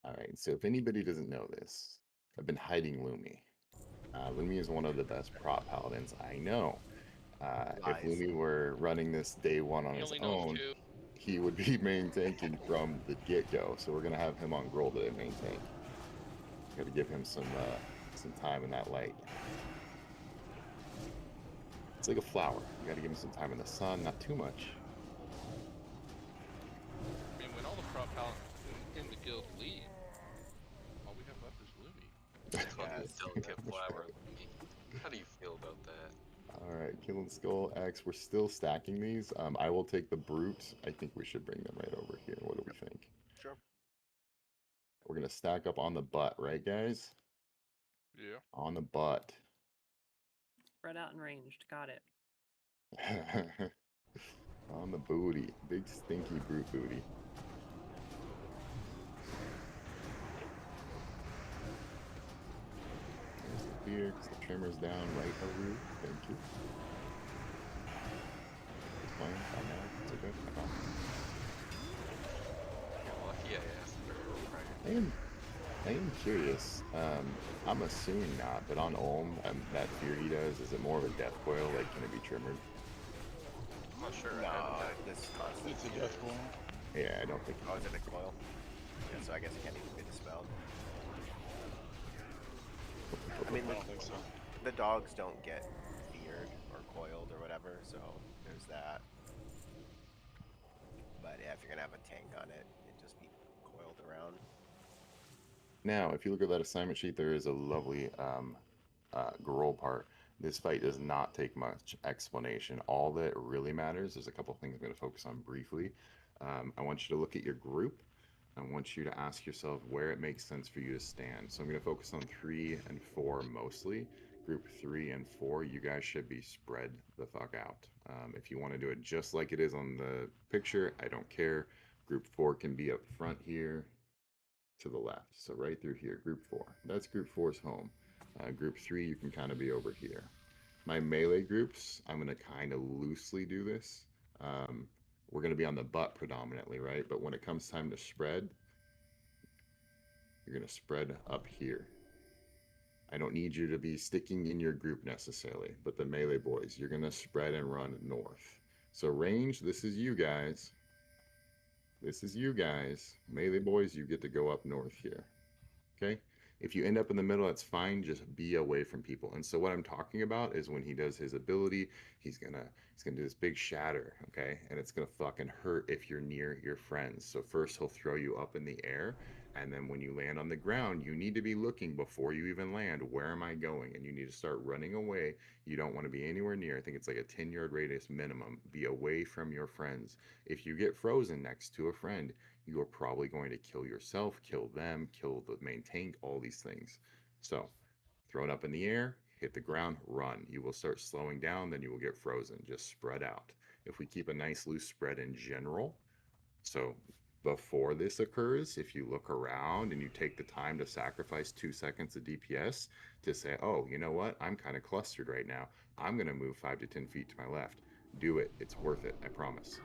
Alright, so if anybody doesn't know this, I've been hiding Lumi. Lumi is one of the best prop paladins I know. If Lumi were running this day one on his own, he would be main tanking from the get-go. So we're gonna have him on Gruul today, main tank. Gotta give him some time in that light. It's like a flower. You gotta give him some time in the sun, not too much. I mean, when all the prop paladins in the guild leave, all we have left is Lumi. That's delicate flower. How do you feel about that? Alright, killing Skull X. We're still stacking these. I will take the Brute. I think we should bring them right over here. What do we think? Sure. We're gonna stack up on the butt, right, guys? Yeah. On the butt. Spread out and ranged. Got it. On the booty. Big stinky Brute booty. There's the beer, because the trimmer's down, right, Haru? Thank you. It's fine. I know. It's okay. I know. You're lucky I asked for I am curious. I'm assuming not, but on Ulm, that fear he does, is it more of a death coil? Like, can it be trimmered? I'm not sure. No, this is constant. It's a death coil. Yeah, I don't think. Oh, is it a coil? Yeah, so I guess it can't even be dispelled. I mean, I don't think so. the dogs don't get feared or coiled or whatever, so there's that. But yeah, if you're gonna have a tank on it, it'd just be coiled around. Now, if you look at that assignment sheet, there is a lovely Gruul part. This fight does not take much explanation. All that really matters is a couple things I'm going to focus on briefly. I want you to look at your group. I want you to ask yourself where it makes sense for you to stand. So I'm going to focus on 3 and 4 mostly. Group 3 and 4, you guys should be spread the fuck out. If you want to do it just like it is on the picture, I don't care. Group 4 can be up front here to the left. So right through here, group 4. That's group 4's home. Group 3, you can kind of be over here. My melee groups, I'm going to kind of loosely do this. We're going to be on the butt predominantly, right? But when it comes time to spread, you're going to spread up here. I don't need you to be sticking in your group necessarily, but the melee boys, you're going to spread and run north. So range, this is you guys. This is you guys. Melee boys, you get to go up north here. Okay? If you end up in the middle, that's fine. Just be away from people. And so what I'm talking about is when he does his ability, he's gonna do this big shatter, okay? And it's gonna fucking hurt if you're near your friends. So first he'll throw you up in the air, and then when you land on the ground, you need to be looking before you even land, where am I going? And you need to start running away. You don't want to be anywhere near. I think it's like a 10-yard radius minimum. Be away from your friends. If you get frozen next to a friend, you are probably going to kill yourself, kill them, kill the main tank, all these things. So throw it up in the air, hit the ground, run. You will start slowing down, then you will get frozen. Just spread out. If we keep a nice loose spread in general, so before this occurs, if you look around and you take the time to sacrifice 2 seconds of DPS to say, oh, you know what? I'm kind of clustered right now. I'm going to move 5 to 10 feet to my left. Do it. It's worth it. I promise.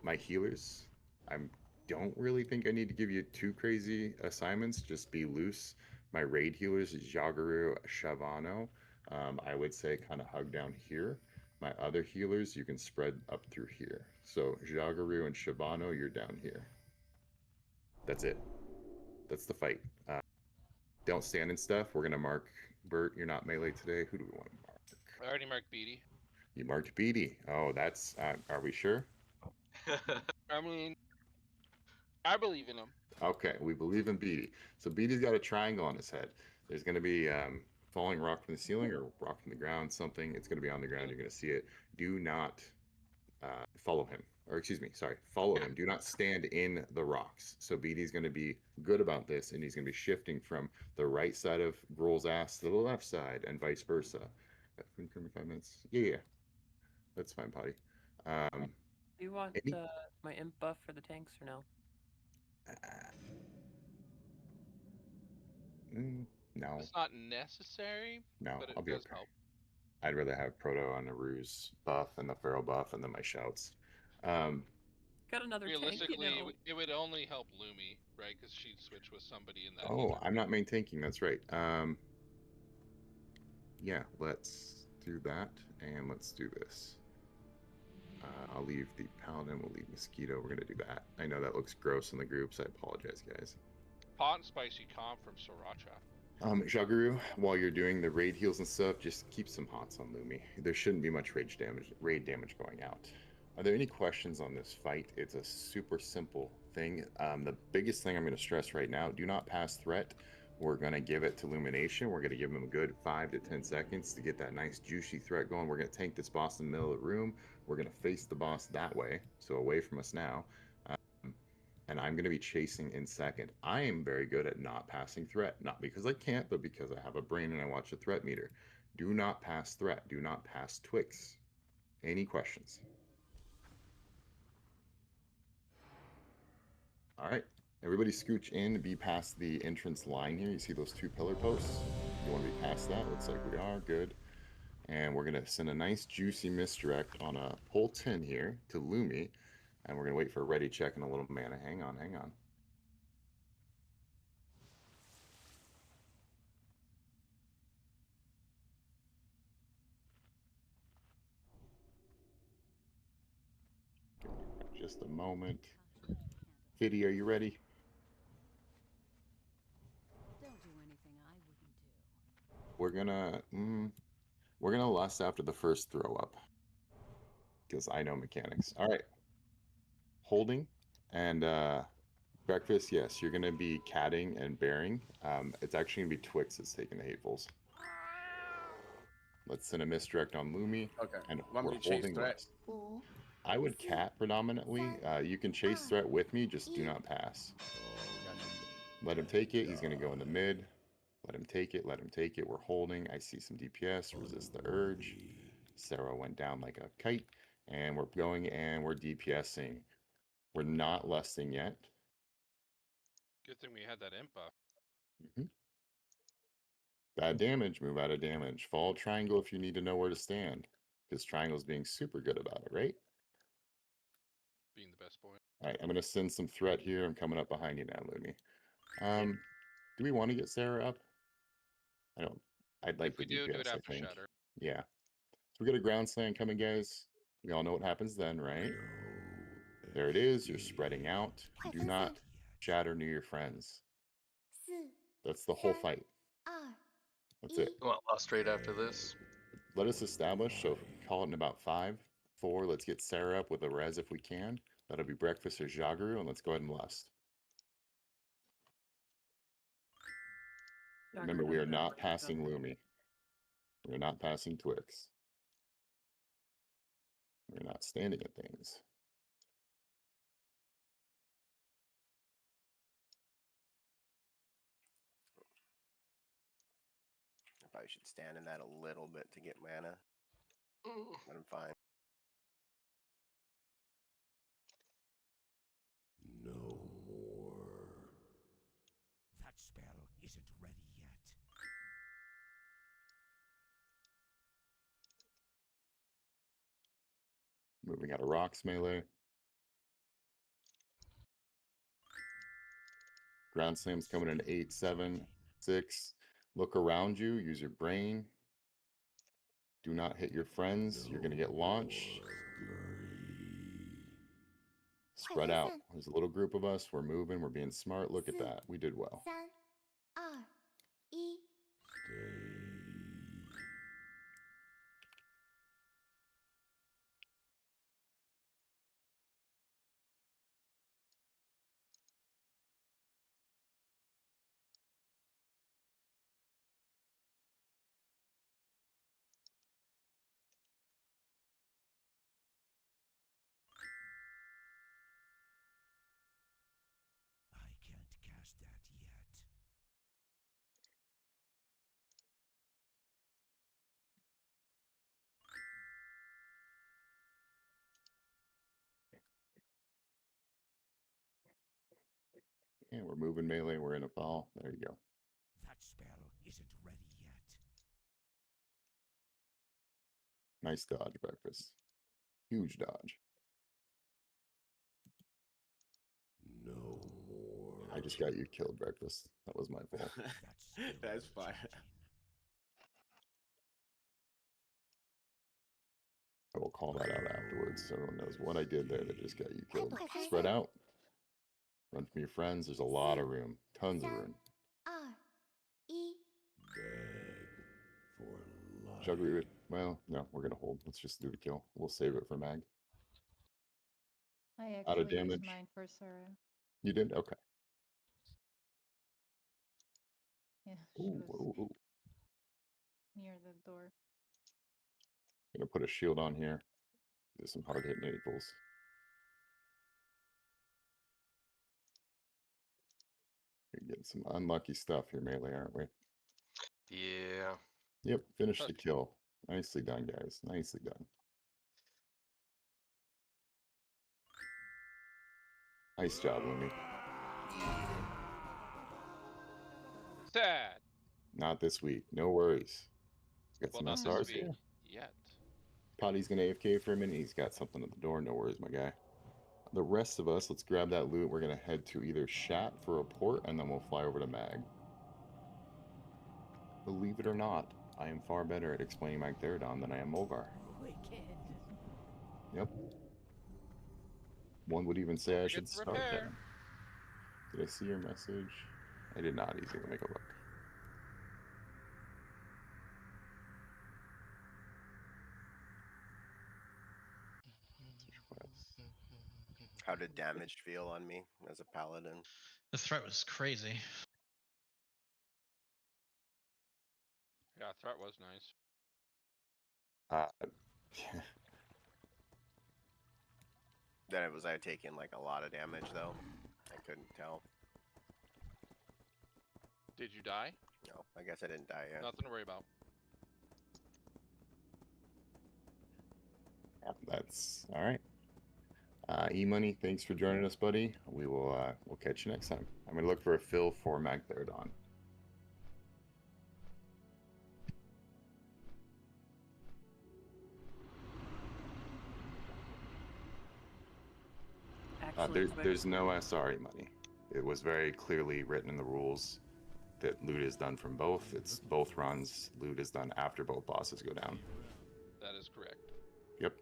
My healers, I don't really think I need to give you too crazy assignments. Just be loose. My raid healers is Jagaru, Shavano. I would say kind of hug down here. My other healers, you can spread up through here. So Jagaru and Shavano, you're down here. That's it. That's the fight. Don't stand and stuff. We're going to mark Bert. You're not melee today. Who do we want to mark? I already marked Beatty. You marked Beatty. Oh, that's... are we sure? I mean, I believe in him. Okay, we believe in Beatty. So Beatty's got a triangle on his head. There's going to be falling rock from the ceiling or rock from the ground, something. It's going to be on the ground. You're going to see it. Do not follow him. Or excuse me, sorry, follow him. Do not stand in the rocks. So Beatty's going to be good about this, and he's going to be shifting from the right side of Gruul's ass to the left side, and vice versa. 5 minutes. Yeah. That's fine, Potty. Do you want my imp buff for the tanks or no? No. It's not necessary. No, but it I'll be does okay. help. I'd rather have Proto on the Ruse buff and the Feral buff and then my shouts. Got another Realistically, tank, you know. it would only help Lumi, right? Because she'd switch with somebody in that. Oh, I'm not main tanking. That's right. Yeah, let's do that, and let's do this. I'll leave the Paladin. We'll leave Mosquito. We're gonna do that. I know that looks gross in the groups. I apologize, guys. Hot and spicy comp from Sriracha. Jagaru, while you're doing the raid heals and stuff, just keep some hots on Lumi. There shouldn't be much raid damage going out. Are there any questions on this fight? It's a super simple thing. The biggest thing I'm going to stress right now, do not pass threat. We're going to give it to Illumination. We're going to give them a good 5 to 10 seconds to get that nice juicy threat going. We're going to tank this boss in the middle of the room. We're going to face the boss that way, so away from us now. And I'm going to be chasing in second. I am very good at not passing threat, not because I can't, but because I have a brain and I watch a threat meter. Do not pass threat. Do not pass Twix. Any questions? All right. Everybody scooch in to be past the entrance line here. You see those 2 pillar posts? You want to be past that? Looks like we are. Good. And we're going to send a nice juicy misdirect on a pull 10 here to Lumi. And we're going to wait for a ready check and a little mana. Hang on, hang on. Just a moment. Kitty, are you ready? Don't do anything I wouldn't do. We're gonna lust after the first throw up because I know mechanics. All right. Holding and breakfast, yes, you're gonna be catting and bearing. It's actually gonna be Twix that's taking the hatefuls. Let's send a misdirect on Lumi. Okay. And Want we're me to chase holding threat? lust. I would cat predominantly. You can chase threat with me, just do not pass. Let him take it. He's gonna go in the mid. Let him take it. Let him take it. We're holding. I see some DPS. Resist the urge. Sarah went down like a kite. And we're going and we're DPSing. We're not lusting yet. Good thing we had that imp buff. Bad damage. Move out of damage. Follow triangle if you need to know where to stand. Because triangle's being super good about it, right? Being the best boy. All right, I'm going to send some threat here. I'm coming up behind you now, Lumi. Do we want to get Sarah up? I don't. I'd like If we the do DPS, it after I think. Shatter. Yeah. So we got a ground slam coming, guys. We all know what happens then, right? There it is. You're spreading out. Do not shatter near your friends. That's the whole fight. That's it. You want lust rate after this? Let us establish. So call it in about 5, 4. Let's get Sarah up with a res if we can. That'll be breakfast or Jagaru, and let's go ahead and lust. Remember, we are not passing Lumi. We are not passing Twix. We're not standing at things. Probably should stand in that a little bit to get mana. But I'm fine. No more. That spell isn't ready yet. Moving out of rocks melee. Ground slam's coming in 8, 7, 6. Look around you. Use your brain. Do not hit your friends. You're going to get launched. Spread out. There's a little group of us. We're moving. We're being smart. Look at that. We did well. I can't cast that yet. And we're moving melee. We're in a fall. There you go. That spell isn't ready yet. Nice dodge, Breakfast. Huge dodge. No more. I just got you killed, Breakfast. That was my fault. That's fine. I will call that out afterwards so everyone knows what I did there that just got you killed. Spread out. Run from your friends. There's a lot of room. Tons of room. Should we? Well, no, we're going to hold. Let's just do the kill. We'll save it for Mag. I Out of actually used damage. mine for Sarah. You did? Okay. Yeah, she Ooh, was ooh, ooh. near the door. Gonna put a shield on here. Do some hard hitting equals. We're getting some unlucky stuff here, melee, aren't we? Yeah. Yep, finish the kill. Nicely done, guys. Nicely done. Nice job, Lumi. Sad. Not this week. No worries. Got Well, some not SRs this week here. yet. Potty's gonna AFK for a minute. He's got something at the door. No worries, my guy. The rest of us, let's grab that loot. We're gonna head to either Shat for a port, and then we'll fly over to Mag. Believe it or not, I am far better at explaining Magtheridon than I am Mulgar. Yep. One would even say I should start there. Did I see your message? I did not. Easy. Let me go look. How did damage feel on me as a paladin? The threat was crazy. Yeah, threat was nice. Then was I taking like a lot of damage though? I couldn't tell. Did you die? No, I guess I didn't die yet. Nothing to worry about. That's all right. E-Money, thanks for joining us, buddy. We will we'll catch you next time. I'm gonna look for a fill for Magtheridon. There's no SR E-Money. It was very clearly written in the rules that loot is done from both. It's both runs. Loot is done after both bosses go down. That is correct. Yep.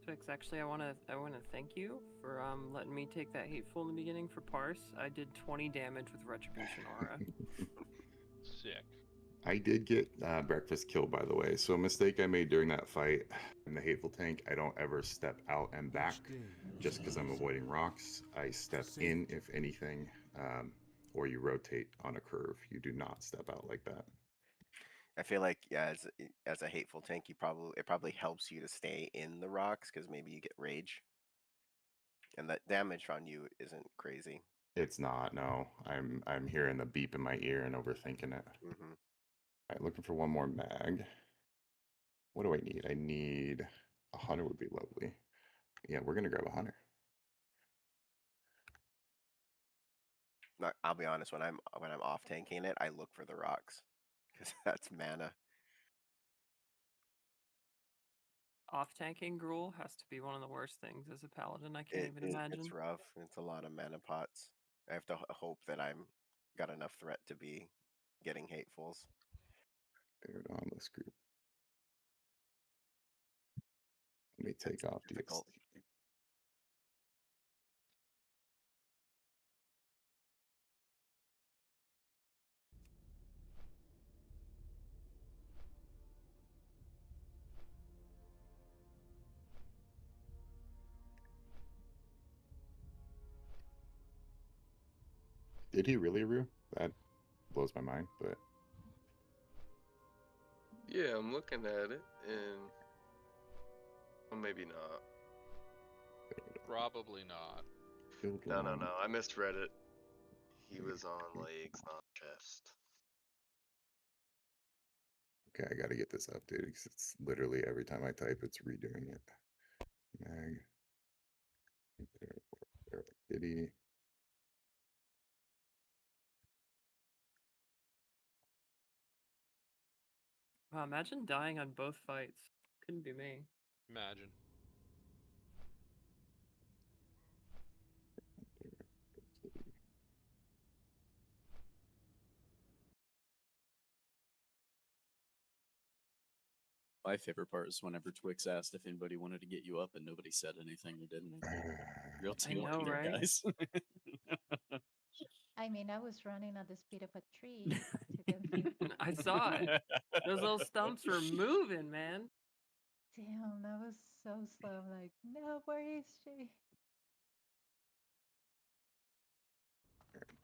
Twix, actually, I wanna thank you for letting me take that hateful in the beginning for Parse. I did 20 damage with Retribution Aura. Sick. I did get Breakfast killed, by the way. So a mistake I made during that fight in the Hateful Tank, I don't ever step out and back just because I'm avoiding rocks. I step in, if anything, or you rotate on a curve. You do not step out like that. I feel like as a hateful tank, it probably helps you to stay in the rocks because maybe you get rage. And the damage on you isn't crazy. It's not. No, I'm hearing the beep in my ear and overthinking it. Mm-hmm. All right, looking for one more mag. What do I need? I need a hunter would be lovely. Yeah, we're gonna grab a hunter. I'll be honest, when I'm off tanking it, I look for the rocks because that's mana. Off tanking Gruul has to be one of the worst things as a paladin. I can't even imagine. It's rough. It's a lot of mana pots. I have to hope that I'm got enough threat to be getting hatefuls. On this group. Let me take off Difficult. DST. Did he really, Rue? That blows my mind, but Yeah, I'm looking at it, and well, maybe not. Probably not. No. I misread it. He was on legs, not chest. okay, I gotta get this updated because it's literally every time I type, it's redoing it. Mag. Kitty. Wow, imagine dying on both fights. Couldn't be me. Imagine. My favorite part is whenever Twix asked if anybody wanted to get you up and nobody said anything or did anything. Real I team know, there, right? guys. I mean, I was running at the speed of a tree to get you. I saw it. Those little stumps were moving, man. Damn, that was so slow. I'm like, no, where is she?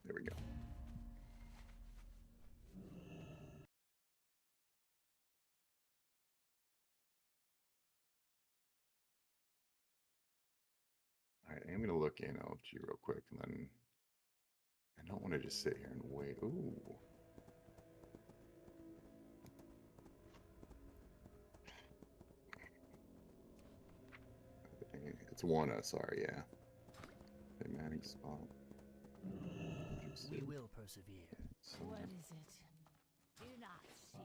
There we go. All right, I'm gonna look in LFG real quick, and then I don't want to just sit here and wait. Ooh. It's one SR, yeah. The Manning spot. We will persevere. What is it? Do not see.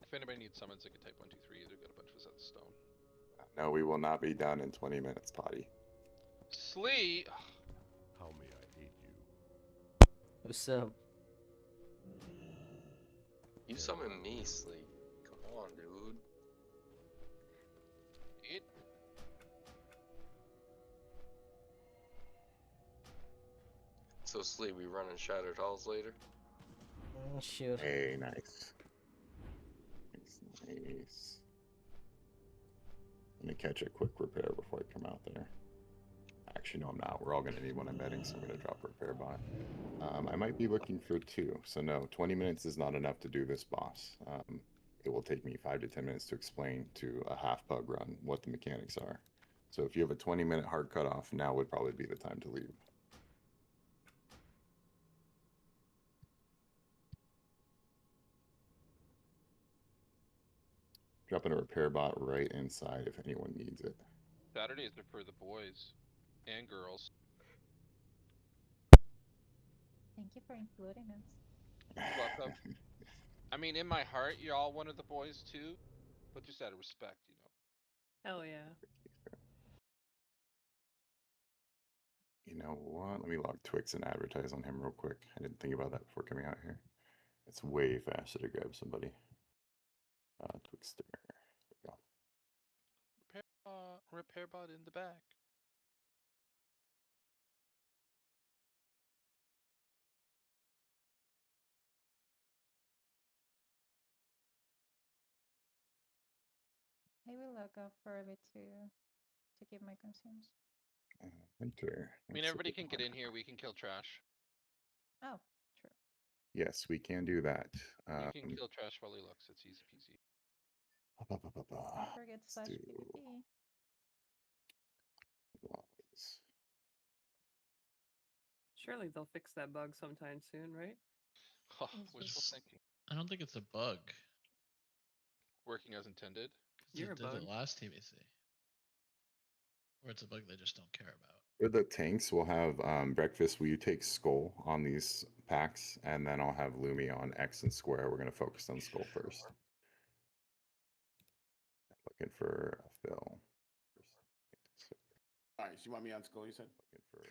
If anybody needs summons, they can type 1, 2, 3. Either got a bunch of us at the stone. No, we will not be done in 20 minutes, Potty. Slee! How may I aid you? What's up? You summon me, Slee. Come on, dude. It. So, Slee, we running Shattered Halls later? Sure. Hey, nice. Nice. Let me catch a quick repair before I come out there. Actually, no, I'm not. We're all going to need one, I'm betting, so I'm going to drop repair bot. I might be looking for 2. So no, 20 minutes is not enough to do this boss. It will take me 5 to 10 minutes to explain to a half pug run what the mechanics are. So if you have a 20-minute hard cutoff, now would probably be the time to leave. Dropping a repair bot right inside if anyone needs it. Saturdays are for the boys and girls. Thank you for including us. You're welcome. I mean, in my heart, you're all one of the boys too, but just out of respect, you know. Hell yeah. You know what? Let me log Twix and advertise on him real quick. I didn't think about that before coming out here. It's way faster to grab somebody. Twixter. There we go. Repair bot in the back. I will log off for a bit to keep my consumes. Hunter. I mean, everybody can get in here. We can kill trash. Oh, true. Yes, we can do that. You can kill trash while he looks. It's easy peasy. Forget Let's slash do PvP. laws. Surely they'll fix that bug sometime soon, right? Oh, It's wishful just- thinking. I don't think it's a bug. Working as intended. 'Cause You're they a did bug. it last TBC. Or it's a bug they just don't care about. For the tanks, we'll have breakfast. Will you take skull on these packs, and then I'll have Lumi on X and square. We're gonna focus on skull first. Looking for a fill. All right, so you want me on school? You said.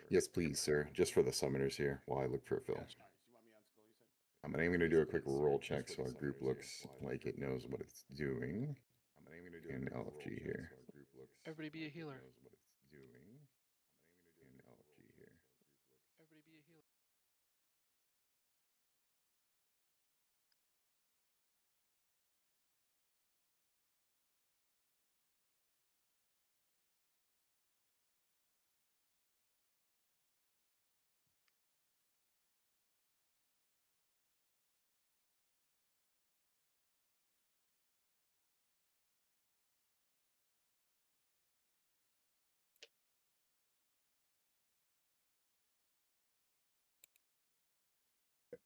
Yes, please, sir. Just for the summoners here, while I look for a fill. All right, so you want me on school? You said. I'm aiming to do a quick roll check so our group looks like it knows what it's doing. I'm aiming to do an LFG here. Everybody be a healer. Knows what it's doing. I'm aiming to do an LFG here. Everybody be a healer.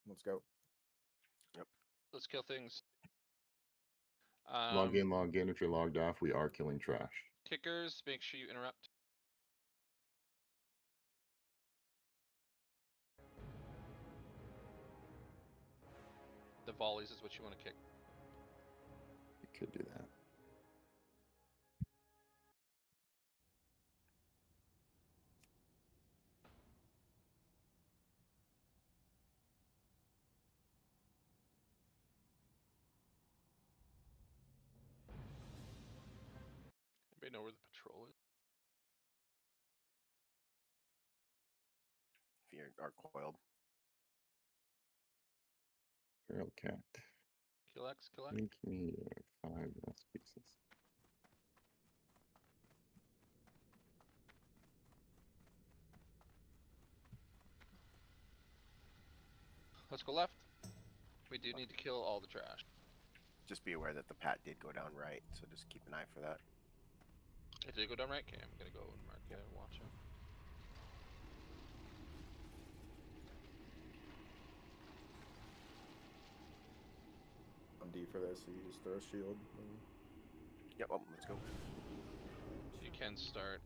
Let's go. Let's kill things. Log in. If you're logged off, we are killing trash. Kickers, make sure you interrupt. The volleys is what you want to kick. You could do that. Anybody know where the patrol is? Fear are coiled. Feral cat. Kill X, kill X. Make me 5 less pieces. Let's go left. We do need to kill all the trash. Just be aware that the pat did go down right, so just keep an eye for that. It did go down right. Okay, I'm gonna go and mark it and watch it. I'm D for this, so you just throw a shield. Yep, well, let's go. So you can start.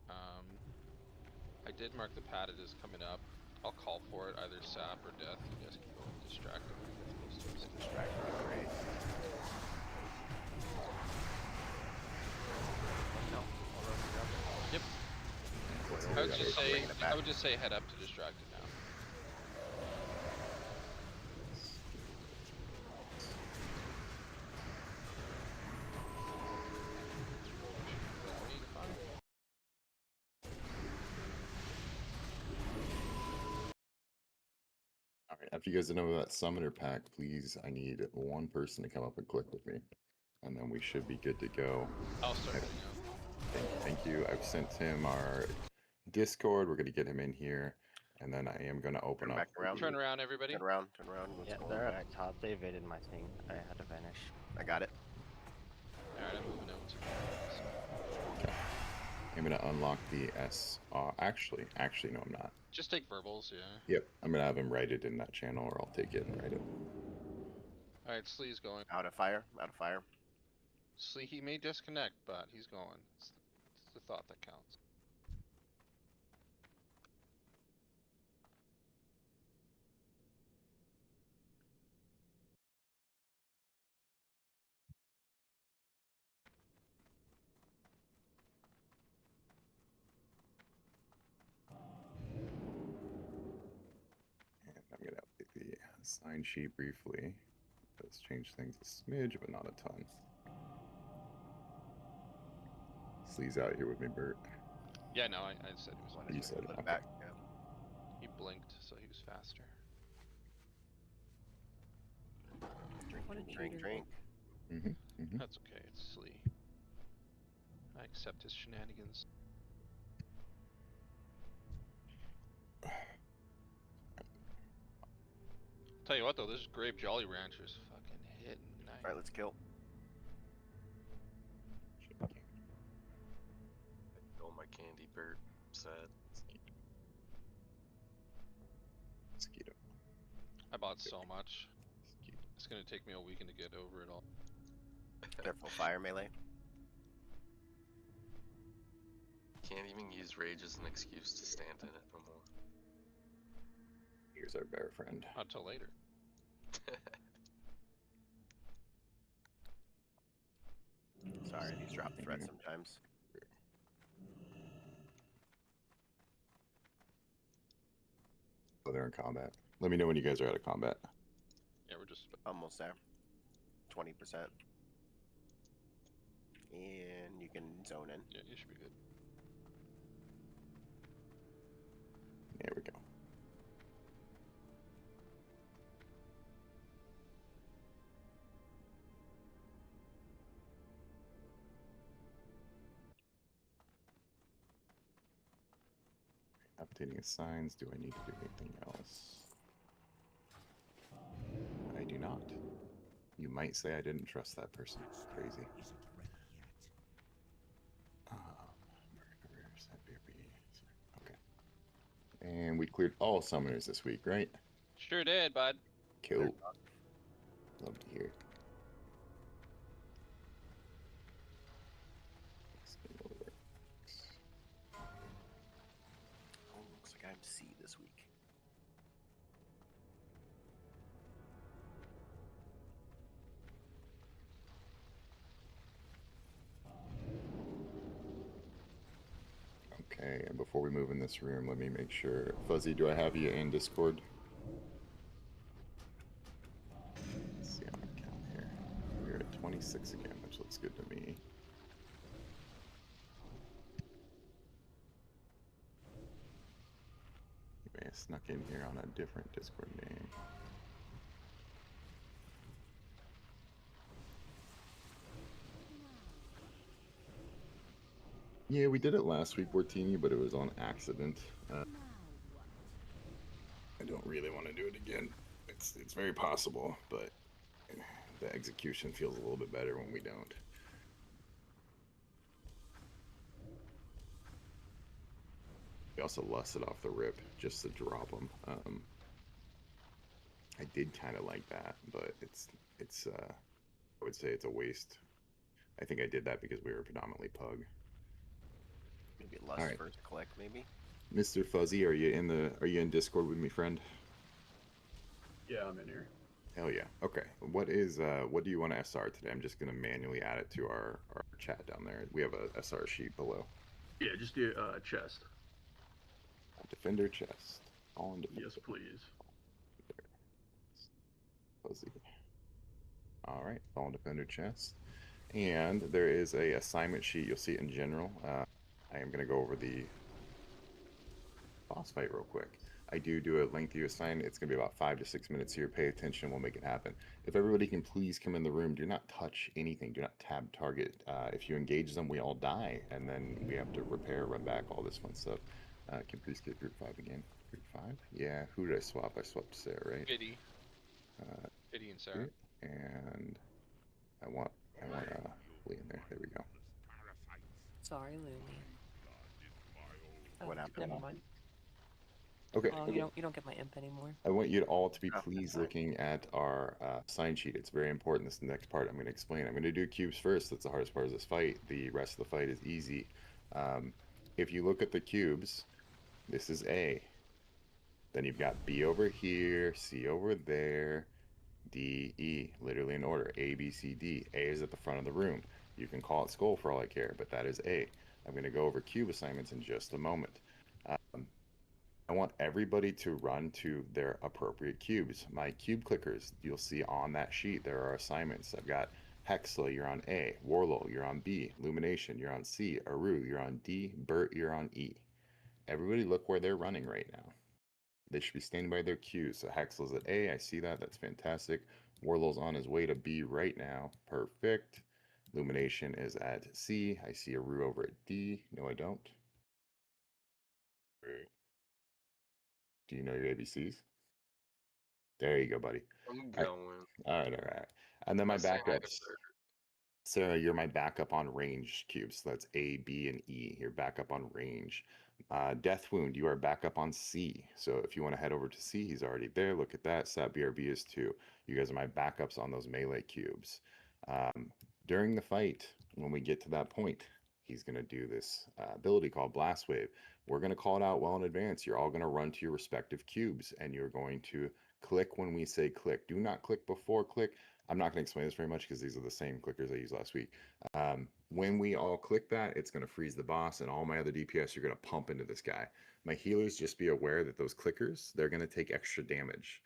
I did mark the pad. It is coming up. I'll call for it, either sap or death. You guys can go and distract them. Distract them, great. No, I'll run it up. Yep. I would just say head up to distract it now. All right, after you guys know that summoner pack, please, I need one person to come up and click with me, and then we should be good to go. I'll start heading out. Thank you. I've sent him our Discord. We're gonna get him in here, and then I am gonna open up. Back around. Turn around, everybody. Turn around. Let's Yeah, go they're back. up top. They evaded my thing. I had to vanish. I got it. Alright, I'm moving out. Okay. I'm gonna unlock the S. Actually, no, I'm not. Just take verbals, yeah. Yep, I'm gonna have him write it in that channel, or I'll take it and write it. Alright, Slee's going. Out of fire. Slee, he may disconnect, but he's going. It's the thought that counts. And I'm gonna update the sign sheet briefly. It does change things a smidge, but not a ton. Slee's out here with me, Bert. Yeah, no, I said he was. You said it. Okay. Back. Yeah. He blinked, so he was faster. What a Drink. Mm-hmm. That's okay, it's Slee. I accept his shenanigans. Tell you what though, this Grape Jolly Rancher is fucking hitting nice. Alright, let's kill. candy burp. Sad. Mosquito. I bought so much. It's gonna take me a weekend to get over it all. Careful, fire melee. Can't even use rage as an excuse to stand in it no more. Here's our bear friend. Not till later. Sorry, these drop threats sometimes. Oh, they're in combat. Let me know when you guys are out of combat. Yeah, we're just almost there. 20%. And you can zone in. Yeah, you should be good. There we go. Updating assigns. Do I need to do anything else? I do not. You might say I didn't trust that person. Crazy. Okay. And we cleared all summoners this week, right? Sure did, bud. Cool. Love to hear. Oh, looks like I'm C this week. Okay, and before we move in this room, let me make sure. Fuzzy, do I have you in Discord? Let's see on our count here. We're at 26 again, which looks good to me. You may have snuck in here on a different Discord name. Yeah, we did it last week, Bortini, but it was on accident. I don't really want to do it again. It's very possible, but the execution feels a little bit better when we don't. We also lusted off the rip just to drop them. I did kind of like that, but it's I would say it's a waste. I think I did that because we were predominantly pug. Maybe lust Alright. first click, maybe. Mr. Fuzzy, are you in Discord with me, friend? Yeah, I'm in here. Hell yeah. Okay. What do you want to SR today? I'm just gonna manually add it to our chat down there. We have a SR sheet below. Yeah, just do chest. Defender chest. All in defender. Yes, please. Fuzzy. All right, Fallen Defender chest. And there is a assignment sheet. You'll see it in general. I am going to go over the boss fight real quick. I do a lengthy assign. It's going to be about 5 to 6 minutes here. Pay attention. We'll make it happen. If everybody can please come in the room, do not touch anything. Do not tab target. If you engage them, we all die. And then we have to repair, run back, all this fun stuff. Can please get group 5 again. Group 5? Yeah, who did I swap? I swapped Sarah, right? Biddy. Biddy and Sarah. And I want Lee in there. There we go. Sorry, Looney. What happened? Never mind. Okay. Oh, you don't get my imp anymore. I want you all to be please looking at our sign sheet. It's very important. This is the next part I'm going to explain. I'm going to do cubes first. That's the hardest part of this fight. The rest of the fight is easy. If you look at the cubes, this is A. Then you've got B over here, C over there, D, E, literally in order. A, B, C, D. A is at the front of the room. You can call it skull for all I care, but that is A. I'm going to go over cube assignments in just a moment. I want everybody to run to their appropriate cubes. My cube clickers, you'll see on that sheet, there are assignments. I've got Hexla, you're on A. Warlow, you're on B. Illumination, you're on C. Aru, you're on D. Bert, you're on E. Everybody look where they're running right now. They should be standing by their cues. So Hexla's at A. I see that. That's fantastic. Warlow's on his way to B right now. Perfect. Illumination is at C. I see Aru over at D. No, I don't. Do you know your ABCs? There you go, buddy. I'm going. All right. And then my Let's say hi to backups. Sarah, you're my backup on range cubes. So that's A, B, and E. You're backup on range. Death Wound, you are backup on C. So if you want to head over to C, he's already there. Look at that. Sat BRB is 2. You guys are my backups on those melee cubes. During the fight, when we get to that point, he's going to do this ability called Blast Wave. We're going to call it out well in advance. You're all going to run to your respective cubes, and you're going to click when we say click. Do not click before click. I'm not going to explain this very much because these are the same clickers I used last week. When we all click that, it's going to freeze the boss, and all my other DPS are going to pump into this guy. My healers, just be aware that those clickers, they're going to take extra damage.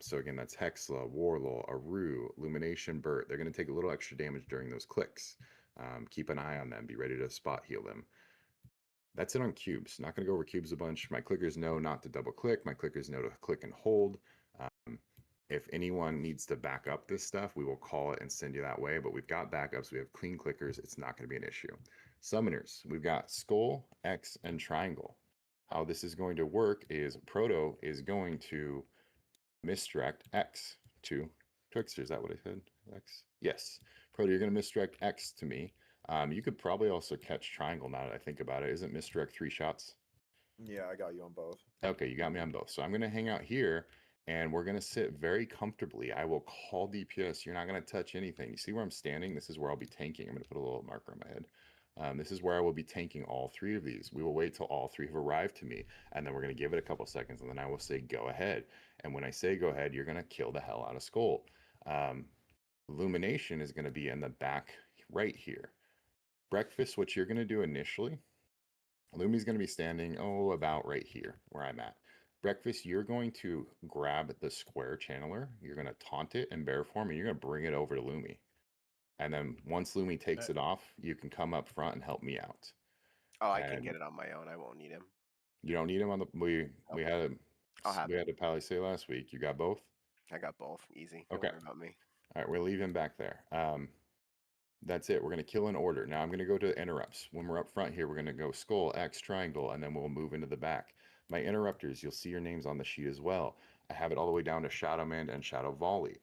So again, that's Hexla, Warlaw, Aru, Illumination, Burt. They're going to take a little extra damage during those clicks. Keep an eye on them. Be ready to spot heal them. That's it on cubes. Not going to go over cubes a bunch. My clickers know not to double click. My clickers know to click and hold. If anyone needs to back up this stuff, we will call it and send you that way. But we've got backups. We have clean clickers. It's not going to be an issue. Summoners, we've got Skull, X, and Triangle. How this is going to work is Proto is going to misdirect X to Twixter. Is that what I said? X? Yes. Proto, you're going to misdirect X to me. You could probably also catch Triangle now that I think about it. Isn't misdirect 3 shots? Yeah, I got you on both. Okay, you got me on both. So I'm going to hang out here, and we're going to sit very comfortably. I will call DPS. You're not going to touch anything. You see where I'm standing? This is where I'll be tanking. I'm going to put a little marker on my head. This is where I will be tanking all 3 of these. We will wait till all 3 have arrived to me, and then we're going to give it a couple seconds, and then I will say go ahead. And when I say go ahead, you're going to kill the hell out of Skull. Illumination is going to be in the back right here. Breakfast, what you're going to do initially, Lumi's going to be standing, about right here where I'm at. Breakfast, you're going to grab the square channeler, you're going to taunt it in bear form, and you're going to bring it over to Lumi. And then once Lumi takes it off, you can come up front and help me out. Oh, I can get it on my own. I won't need him. You don't need him on the. We had a pally say last week. You got both? I got both. Easy. Don't Okay. worry about me. All right, we'll leave him back there. That's it. We're going to kill in order. Now I'm going to go to interrupts. When we're up front here, we're going to go Skull, X, Triangle, and then we'll move into the back. My interrupters, you'll see your names on the sheet as well. I have it all the way down to Shadowman and Shadow Volley.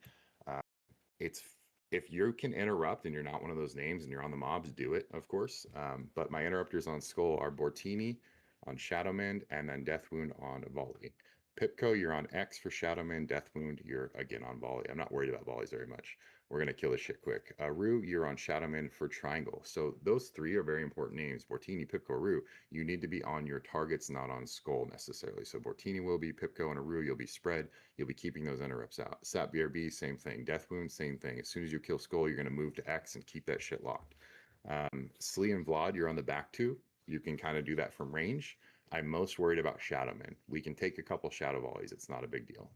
If you can interrupt and you're not one of those names and you're on the mobs, do it, of course. But my interrupters on Skull are Bortini on Shadowman and then Death Wound on Volley. Pipco, you're on X for Shadowman. Death Wound, you're again on Volley. I'm not worried about volleys very much. We're going to kill this shit quick. Rue, you're on Shadowman for Triangle. So those 3 are very important names. Bortini, Pipco, Rue. You need to be on your targets, not on Skull necessarily. So Bortini will be Pipco, and Rue, you'll be spread. You'll be keeping those interrupts out. Sat BRB, same thing. Death Wound, same thing. As soon as you kill Skull, you're going to move to X and keep that shit locked. Slee and Vlad, you're on the back 2. You can kind of do that from range. I'm most worried about Shadowman. We can take a couple Shadow Volleys. It's not a big deal.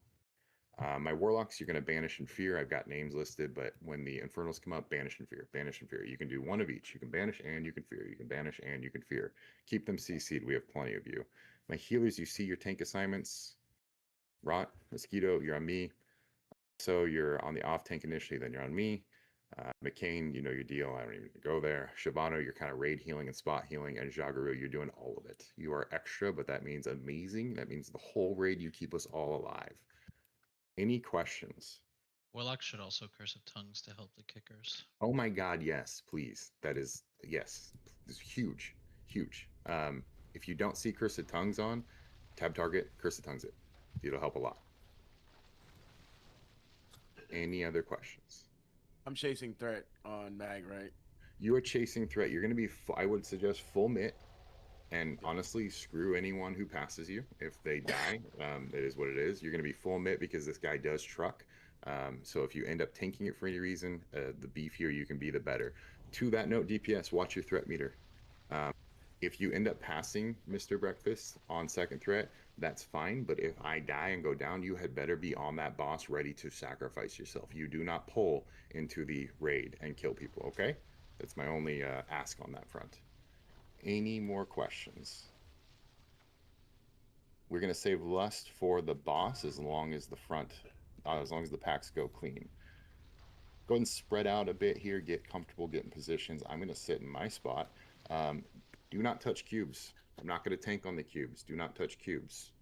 My Warlocks, you're going to Banish and Fear. I've got names listed, but when the Infernals come up, Banish and Fear. Banish and Fear. You can do one of each. You can Banish and you can Fear. You can Banish and you can Fear. Keep them CC'd. We have plenty of you. My healers, you see your tank assignments. Rot, Mosquito, you're on me. So you're on the off tank initially, then you're on me. McCain, you know your deal. I don't even go there. Shabano, you're kind of raid healing and spot healing. And Jagaru, you're doing all of it. You are extra, but that means amazing. That means the whole raid, you keep us all alive. Any questions? Warlock should also Curse of Tongues to help the kickers. Oh my God, yes, please. That is, yes, it's huge, huge. If you don't see Curse of Tongues on, tab target, Curse of Tongues it. It'll help a lot. Any other questions? I'm chasing threat on Mag, right? You are chasing threat. You're going to be, I would suggest full mitt. And honestly, screw anyone who passes you. If they die, it is what it is. You're going to be full mitt because this guy does truck. So if you end up tanking it for any reason, the beefier you can be, the better. To that note, DPS, watch your threat meter. If you end up passing Mr. Breakfast on second threat, that's fine. But if I die and go down, you had better be on that boss ready to sacrifice yourself. You do not pull into the raid and kill people, okay? That's my only ask on that front. Any more questions? We're going to save Lust for the boss as long as the front, as long as the packs go clean. Go ahead and spread out a bit here, get comfortable, get in positions. I'm going to sit in my spot. Do not touch cubes. I'm not going to tank on the cubes. Do not touch cubes.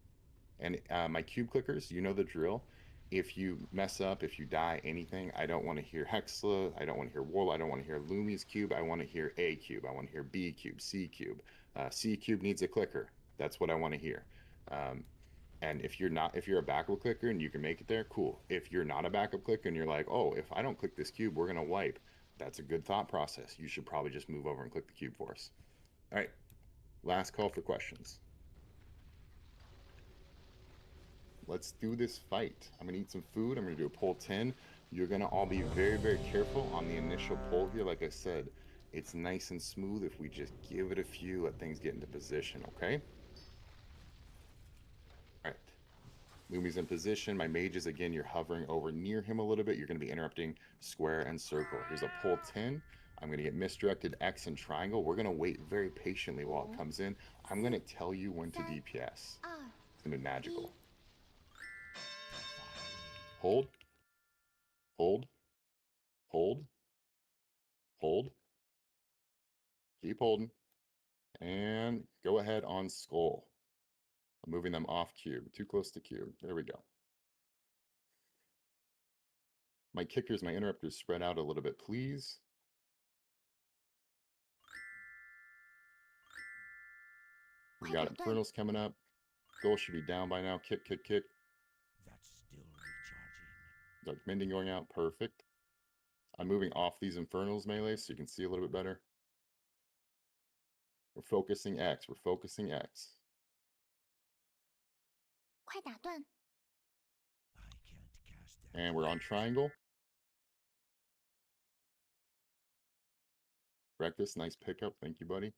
And my cube clickers, you know the drill. if you mess up, if you die, anything, I don't want to hear Hexla, I don't want to hear Wool, I don't want to hear Lumi's cube, I want to hear A cube, I want to hear B cube, C cube. C cube needs a clicker. That's what I want to hear. And if you're a backup clicker and you can make it there, cool. If you're not a backup clicker and you're like, oh, if I don't click this cube, we're gonna wipe. That's a good thought process. You should probably just move over and click the cube for us. All right, last call for questions. Let's do this fight. I'm gonna eat some food. I'm gonna do a pull 10. You're gonna all be very, very careful on the initial pull here. Like I said, it's nice and smooth if we just give it a few, let things get into position, okay? All right. Lumi's in position. My mages, again, you're hovering over near him a little bit. You're gonna be interrupting square and circle. Here's a pull 10. I'm gonna get misdirected X and triangle. We're gonna wait very patiently while it comes in. I'm gonna tell you when to DPS. It's gonna be magical. Hold, hold, hold, hold, keep holding, and go ahead on skull. I'm moving them off cube, too close to cube. There we go. My kickers, my interrupters spread out a little bit, please. We got Infernals coming up. Goal should be down by now. Kick, kick, kick. That's still recharging. Dark Mending going out, perfect. I'm moving off these Infernals melee so you can see a little bit better. We're focusing X, we're focusing X. And we're on triangle. Breakfast, nice pickup. Thank you, buddy.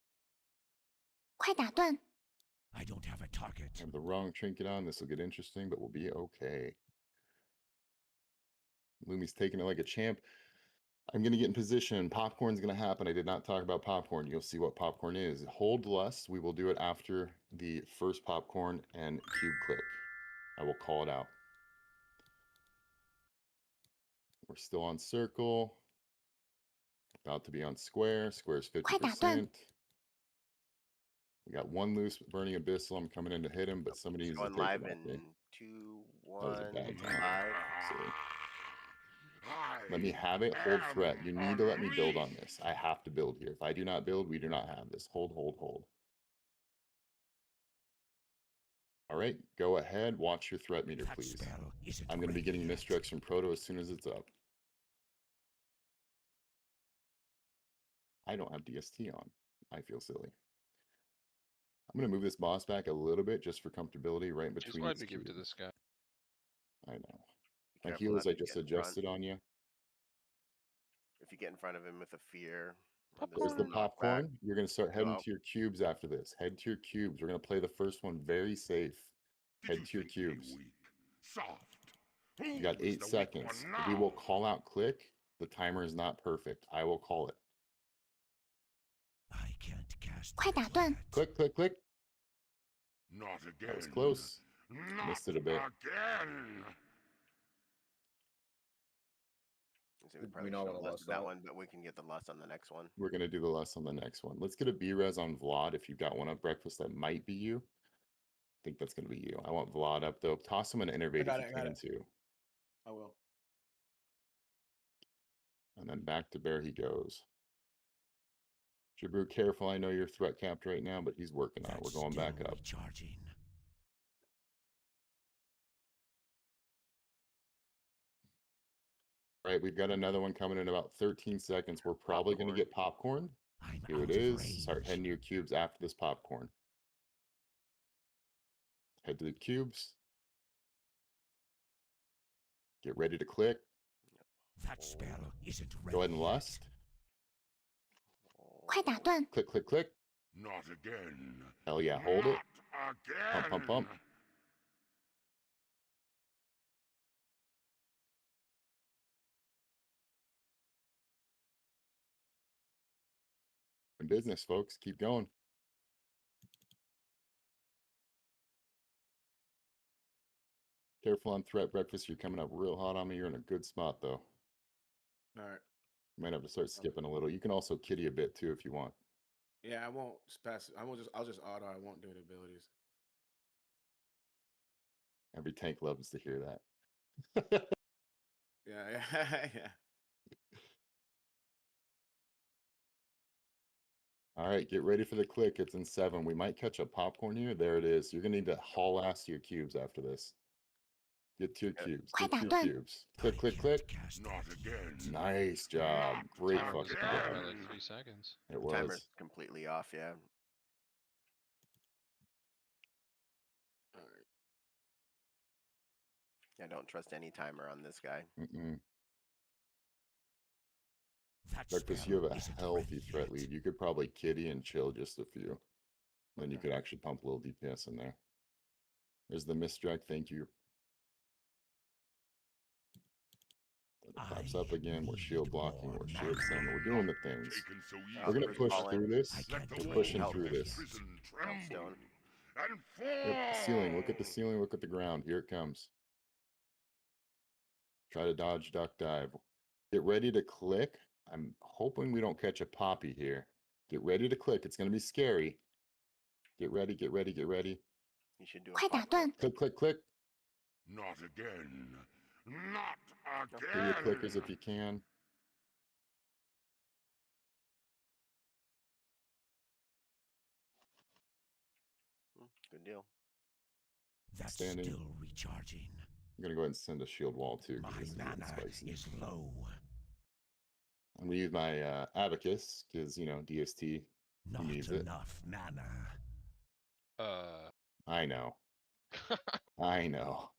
I don't have a target. I have the wrong trinket on. This will get interesting, but we'll be okay. Lumi's taking it like a champ. I'm going to get in position. Popcorn's going to happen. I did not talk about popcorn. You'll see what popcorn is. Hold lust. We will do it after the first popcorn and cube click. I will call it out. We're still on circle. About to be on square. Square's 50%. We got one loose burning abyssal. I'm coming in to hit him, but somebody needs to Going take live him in out. 2, That was a 1, bad time. 5. Silly. Let me have it. Hold threat. You need to let me build on this. I have to build here. If I do not build, we do not have this. Hold, hold, hold. All right, go ahead. Watch your threat meter, please. I'm going to be getting misdirects from Proto as soon as it's up. I don't have DST on. I feel silly. I'm going to move this boss back a little bit just for comfortability right Just between wanted its to give it to cubes. this guy. I know. My Careful heals not I to just get in front. adjusted on you. If you get in front of him with a fear, There's the popcorn. You're going to start heading out. to your cubes after this. Head to your cubes. We're going to play the first one very safe. Head to your cubes. You got 8 seconds. We will call out click. The timer is not perfect. I will call it. I can't cast. Click, click, click. Not again. That was close. Missed it a bit. Again. So we probably We know should what have a lust lust that on. one, but we can get the lust on the next one. We're going to do the less on the next one. Let's get a B-res on Vlad. If you've got one up breakfast, that might be you. I think that's going to be you. I want Vlad up, though. Toss him an innervate if you can, too. I will. And then back to bear he goes. Jabru, careful. I know you're threat capped right now, but he's working on it. We're going back up. Recharging. All right, we've got another one coming in about 13 seconds. We're probably going to get popcorn. Here it is. Start heading to your cubes after this popcorn. Head to the cubes. Get ready to click. That spell isn't ready. Go ahead and lust. Oh. Click, click, click. Not again. Hell yeah, hold it. Again. Pump, pump, pump. In business, folks. Keep going. Careful on threat breakfast. You're coming up real hot on me. You're in a good spot, though. All right. You might have to start skipping a little. You can also kitty a bit, too, if you want. Yeah, I won't pass. I'll just auto. I won't do the abilities. Every tank loves to hear that. Yeah. Yeah. All right, get ready for the click. It's in 7. We might catch a popcorn here. There it is. You're gonna need to haul ass to your cubes after this. Get to your cubes. Get to your cubes. Click, click, click. Not again. Nice job. Great Timer was fucking off job. by like 3 seconds. It Timer's was. completely off, yeah. Alright. I don't trust any timer on this guy. Mm-mm. That Breakfast, spell you have a isn't healthy ready threat yet. lead. You could probably kitty and chill just a few. Then you Okay. could actually pump a little DPS in there. There's the misdirect. Thank you. It pops up again. We're shield blocking. We're shield stun. We're doing the things. Taken so We're gonna Who's push calling? through this. Let the We're pushing walls through of this. prison Meltstone. tremble and Yep, ceiling. Look at the fall. ceiling. Look at the ground. Here it comes. Try to dodge, duck, dive. Get ready to click. I'm hoping we don't catch a poppy here. Get ready to click. It's gonna be scary. Get ready. Get ready. Get ready. You should do a pop. Click, click, click. Not again. Not Do your again. clickers if you can. Good deal. That's Standing. still recharging. I'm gonna go ahead and send a shield wall too. 'Cause My this is getting mana spicy. is low. I'm gonna use my abacus because DST Not needs it. enough mana. I know. I know.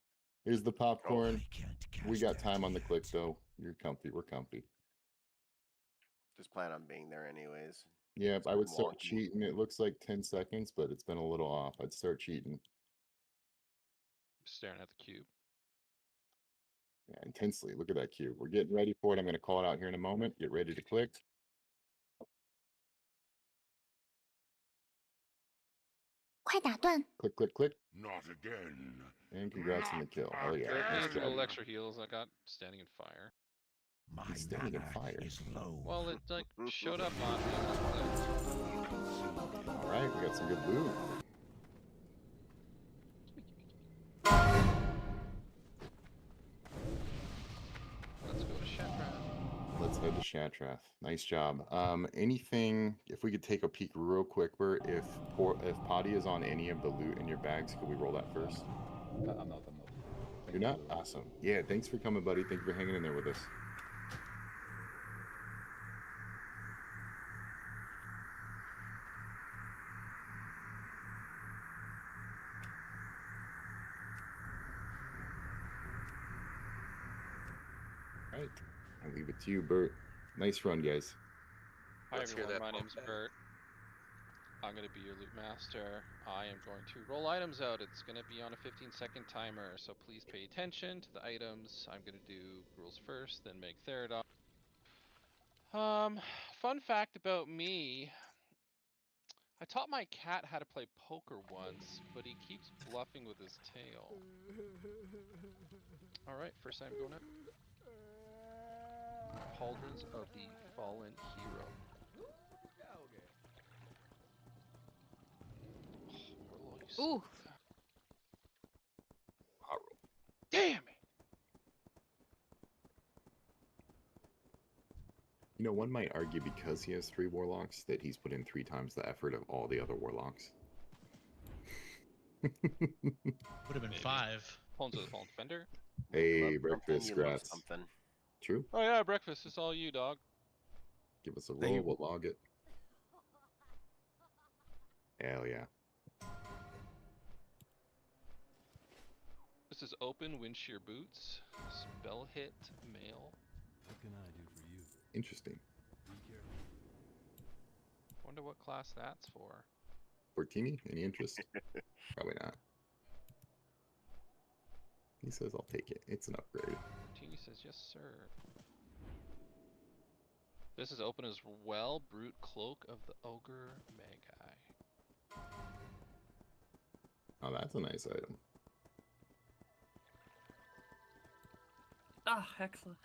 Here's the popcorn. I can't cast We got that time on the yet. click though. You're comfy. We're comfy. Just plan on being there anyways. Yeah, It's I would been start wonky. cheating. It looks like 10 seconds, but it's been a little off. I'd start cheating. Staring at the cube. Yeah, intensely. Look at that cube. We're getting ready for it. I'm going to call it out here in a moment. Get ready to click. Click, click, click. Not again. And congrats on the kill. Hell yeah. Garrett Nice needs a job. little extra heals. I got standing in fire. My He's standing in mana fire. is low. Well, it like showed up on me. All right, we got some good loot. Let's go to Shatrath. Let's head to Shatrath. Nice job. Anything, if we could take a peek real quick, Bert, if Potty is on any of the loot in your bags, could we roll that first? I'm not. You're not? Awesome. Yeah, thanks for coming, buddy. Thank you for hanging in there with us. All right. I leave it to you, Bert. Nice run, guys. Hi Let's hear everyone, that my pump name's back. Bert. I'm gonna be your loot master. I am going to roll items out. It's gonna be on a 15-second timer, so please pay attention to the items. I'm gonna do Gruul's first, then Magtheridon. Fun fact about me. I taught my cat how to play poker once, but he keeps bluffing with his tail. Alright, first time going out. Pauldrons of the Fallen Hero. Ooh. Damn it! You know, one might argue because he has 3 warlocks that he's put in 3 times the effort of all the other warlocks. Would have been 5. Pawns of the Fallen Defender. Hey, Love breakfast, something, you love scrats. something. True. Oh yeah, breakfast. It's all you, dog. Give us a Thank roll, you. we'll log it. Hell yeah. This is open wind shear boots. Spell hit male. What can I do for you? Interesting. Be careful. Wonder what class that's for. Fortini, any interest? Probably not. He says I'll take it. It's an upgrade. Teeny says yes, sir. This is open as well. Brute Cloak of the Ogre Magi. Oh, that's a nice item. Ah, Hexa.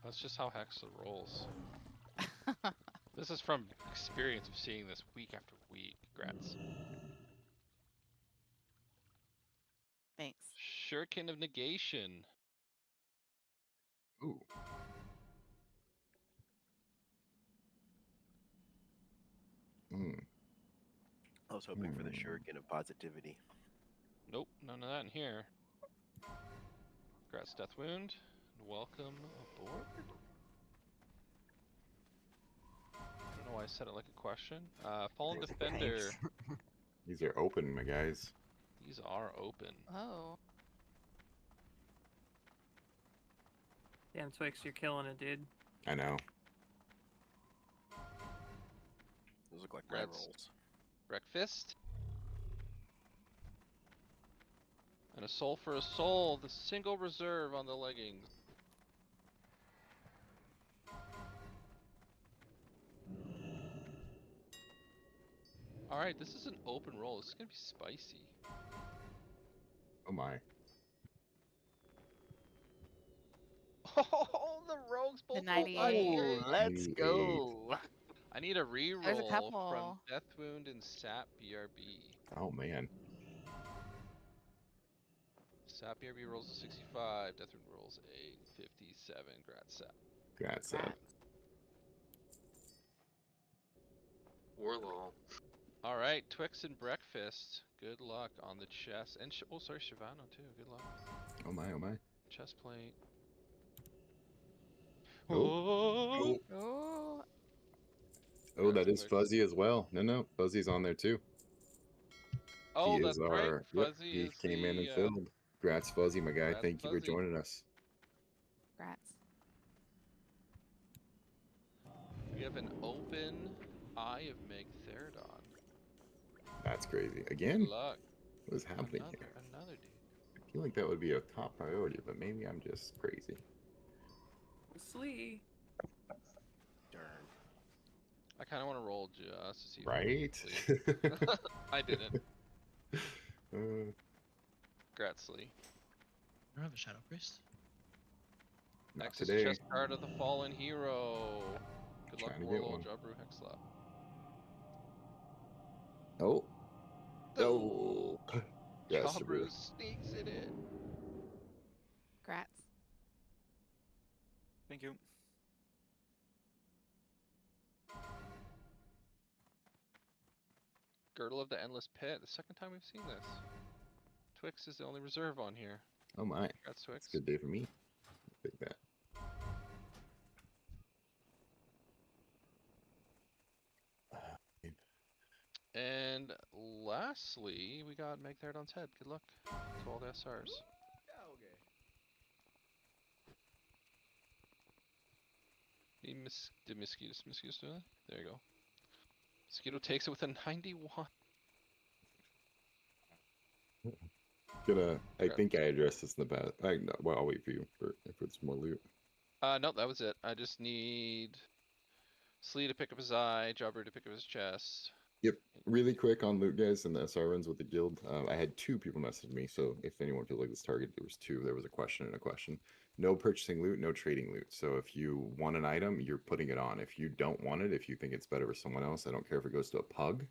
That's just how Hexa rolls. This is from experience of seeing this week after week. Congrats. Shuriken of Negation. Ooh. Hmm. I was hoping for the shuriken of positivity. Nope, none of that in here. Congrats, Death Wound. And welcome aboard. I don't know why I said it like a question. Fallen Defender. These are open, my guys. These are open. Oh. Damn, Twix, you're killing it, dude. I know. Those look like my rolls. Breakfast. And a soul for a soul, the single reserve on the leggings. Alright, this is an open roll. This is gonna be spicy. Oh my. Oh, the rogues both. The 98. Let's go. I need a reroll There's a from couple. Death Wound and Sap BRB. Oh man. Sap BRB rolls a 65, Death Wound rolls a 57. Grats, Sap. Congrats, Sap. Warlol. Alright, Twix and Breakfast. Good luck on the chest. And oh, sorry, Shivano too. Good luck. Oh my, oh my. Chest plate. Oh. Oh. Oh, that is Fuzzy as well. No, Fuzzy's on there too. Oh, He that's is our, right. Fuzzy he is came in and the, filled. Congrats, Fuzzy, my guy. congrats, Thank you for Fuzzy. joining us. Congrats. We have an open Eye of Magtheridon. That's crazy. Again? Good luck. What is happening Another, here? another dude. I feel like that would be a top priority, but maybe I'm just crazy. Slee. Darn. I kind of want to roll just to see if Right? I didn't. Uh, Congrats, Lee. I don't have a Shadow Priest. Not Nexus today. chest card of the fallen hero. Good luck, Trying to get Warlord, one. Jabru, Hexla. Oh. Oh. Yes, Jabru sneaks it in. Congrats. Thank you. Girdle of the Endless Pit. The second time we've seen this. Twix is the only reserve on here. Oh my. Congrats, Twix. It's a good day for me. Take that. And lastly, we got Magtheridon's head. Good luck to all the SRs. Did Mosquitoes do that? There you go. Mosquito takes it with a 91. I think I addressed this in the past. No, well, I'll wait for you if it's more loot. No, that was it. I just need Slee to pick up his eye, Jobber to pick up his chest. Yep. Really quick on loot, guys, and the SR runs with the guild. I had 2 people message me, so if anyone feels like this target, there was 2. There was a question and a question. No purchasing loot, no trading loot. So if you want an item, you're putting it on. If you don't want it, if you think it's better for someone else, I don't care if it goes to a pug.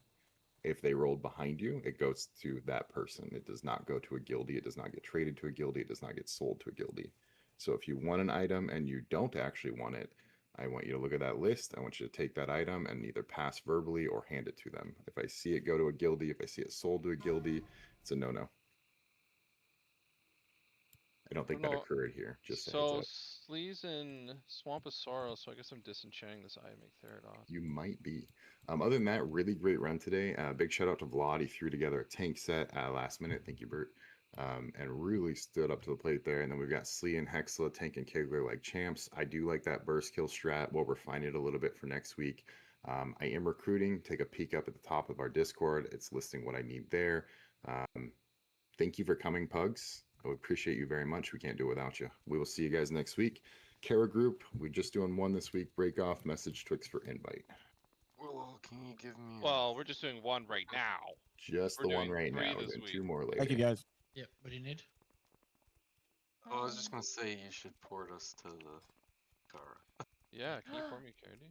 If they rolled behind you, it goes to that person. It does not go to a guildie. It does not get traded to a guildie. It does not get sold to a guildie. So if you want an item and you don't actually want it, I want you to look at that list. I want you to take that item and either pass verbally or hand it to them. If I see it go to a guildie, if I see it sold to a guildie, it's a no-no. I don't think that occurred here. Just a heads So up. Slee's in Swamp of Sorrow, so I guess I'm disenchanting this Eye of Magtheridon. You might be. Other than that, really great run today. Big shout out to Vlad. He threw together a tank set last minute. Thank you, Bert. And really stood up to the plate there. And then we've got Slee and Hexla, Tank and Kegler like champs. I do like that burst kill strat. We'll refine it a little bit for next week. I am recruiting. Take a peek up at the top of our Discord. It's listing what I need there. Thank you for coming, Pugs. I would appreciate you very much. We can't do it without you. We will see you guys next week. Kara group, we're just doing 1 this week. Break off, message Twix for invite. Well, can you give me? Well, we're just doing 1 right now. Just We're the one doing right 3 now. We're this doing week. 2 more later. Thank you, guys. Yep. What do you need? Oh, I was just gonna say you should port us to the Kara. Yeah, can you form your character?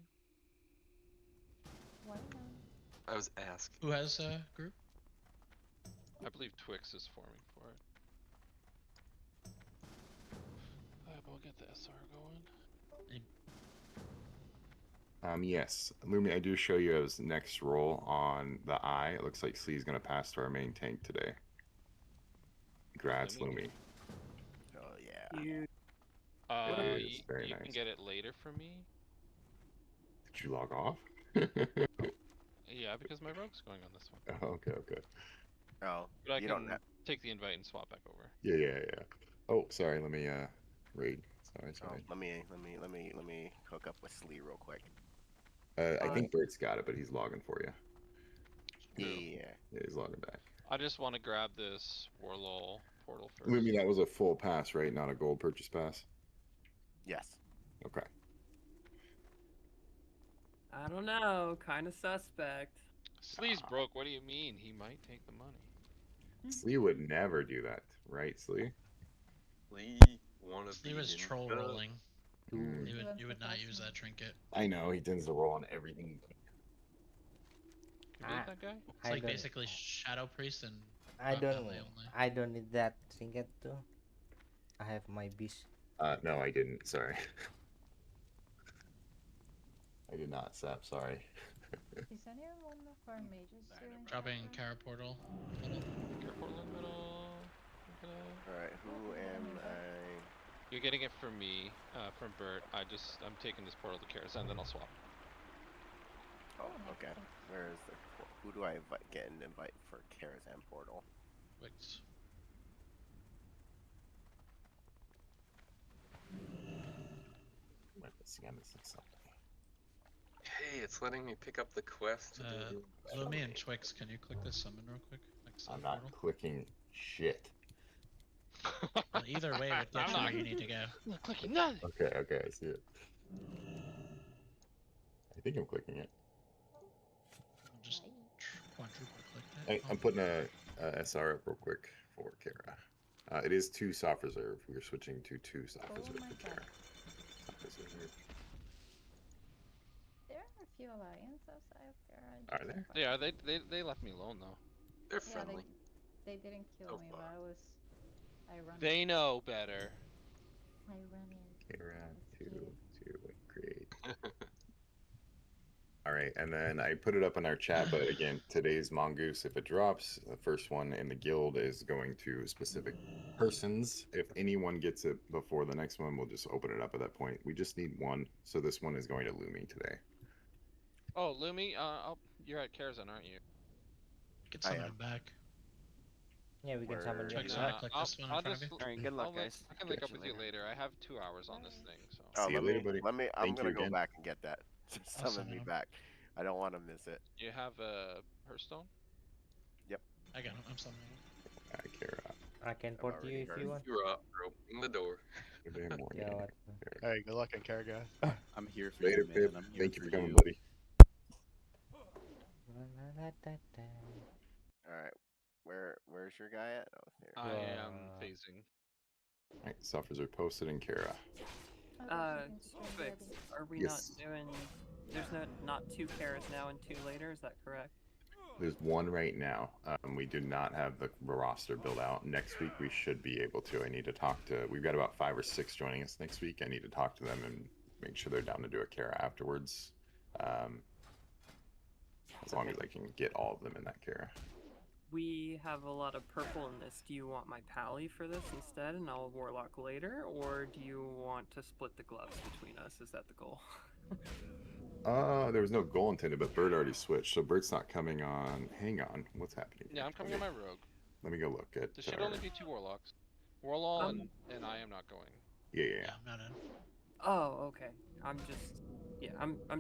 Why not? I was asking. Who has a group? I believe Twix is forming for it. I'll get the SR going. Yes, Lumi, I do show you as next roll on the eye. It looks like Slee's gonna pass to our main tank today. Congrats, Lumi. Oh yeah. You It is very you nice. can get it later for me. Did you log off? Yeah, because my rogue's going on this one. Oh, okay. Oh, But I you can don't have. take the invite and swap back over. Yeah. Oh, sorry. Let me raid. Oh, Sorry. let me hook up with Slee real quick. I think Bert's got it, but he's logging for you. Yeah. Yeah, he's logging back. I just want to grab this Warlol portal first. Lumi, that was a full pass, right? Not a gold purchase pass. Yes. Okay. I don't know, kind of suspect. Slee's broke. What do you mean? He might take the money. Slee would never do that, right, Slee? Slee wanna He was troll rolling. You would not use that trinket. I know, he tends to roll on everything. You beat that guy? It's like basically Shadow Priest and I don't only. I don't need that trinket too. I have my beast. No, I didn't. Sorry. I did not, Sap. Sorry. Is anyone one of our mages doing Dropping Kara portal. Kara portal in the middle. Alright, who am I? You're getting it from me, from Bert. I'm taking this portal to Kara's and then I'll swap. Oh, okay. Where is the? Who do I get an invite for Karazhan portal? Wix. I'm missing something. Hey, it's letting me pick up the quest. Lumi and Twix, can you click this summon real quick? Next to I'm the not portal? clicking shit. Well, either way would get you where you need to go. I'm not clicking nothing. Okay, I see it. I think I'm clicking it. Just quadruple click it. I'm putting a SR up real quick for Kara. It is 2 soft reserve. We're switching to 2 soft reserve for Kara. Soft reserve. There are a few alliance outside of Kara. Are there? Yeah, they left me alone though. They're Yeah, friendly. they didn't kill me, but I run. They know better. I run in. Kara, 2, great. Alright, and then I put it up in our chat, but again, today's Mongoose, if it drops, the first one in the guild is going to specific persons. If anyone gets it before the next one, we'll just open it up at that point. We just need one, so this one is going to Lumi today. Oh, Lumi, you're at Karazhan, aren't you? Get summon him back. Yeah, we can summon you. Twix, click this one in front of you. Alright, good luck, guys. I can link up with you later. I have 2 hours on this thing, so. Oh, See you later, buddy. I'm Thank gonna you go again. back and get that. I'll Summon me him. back. I don't want to miss it. You have a Hearthstone? Yep. I got him. I'm summoning him. Alright, Kara. I can port you if you want. You're up. You're opening the door. Good day, morning. Yeah, what? Hey, good luck in care, guys. I'm here for Later, you, man. Pip. I'm here Thank you for coming, you. buddy. Alright. Where's your guy at? Oh, there. I am phasing. Alright, soft reserve posted in Kara. Fix, are we Yes. not doing? There's not 2 Karas now and 2 later. Is that correct? There's 1 right now. We do not have the roster built out. Next week we should be able to. I need to talk to. We've got about 5 or 6 joining us next week. I need to talk to them and make sure they're down to do a Kara afterwards. As long as I can get all of them in that Kara. We have a lot of purple in this. Do you want my pally for this instead, and I'll warlock later, or do you want to split the gloves between us? Is that the goal? There was no goal intended, but Bert already switched, so Bert's not coming on. Hang on, what's happening? Yeah, I'm coming on my rogue. Let me go look at. There should only be 2 warlocks. Warlaw and I am not going. Yeah. I'm not in. Oh, okay. I'm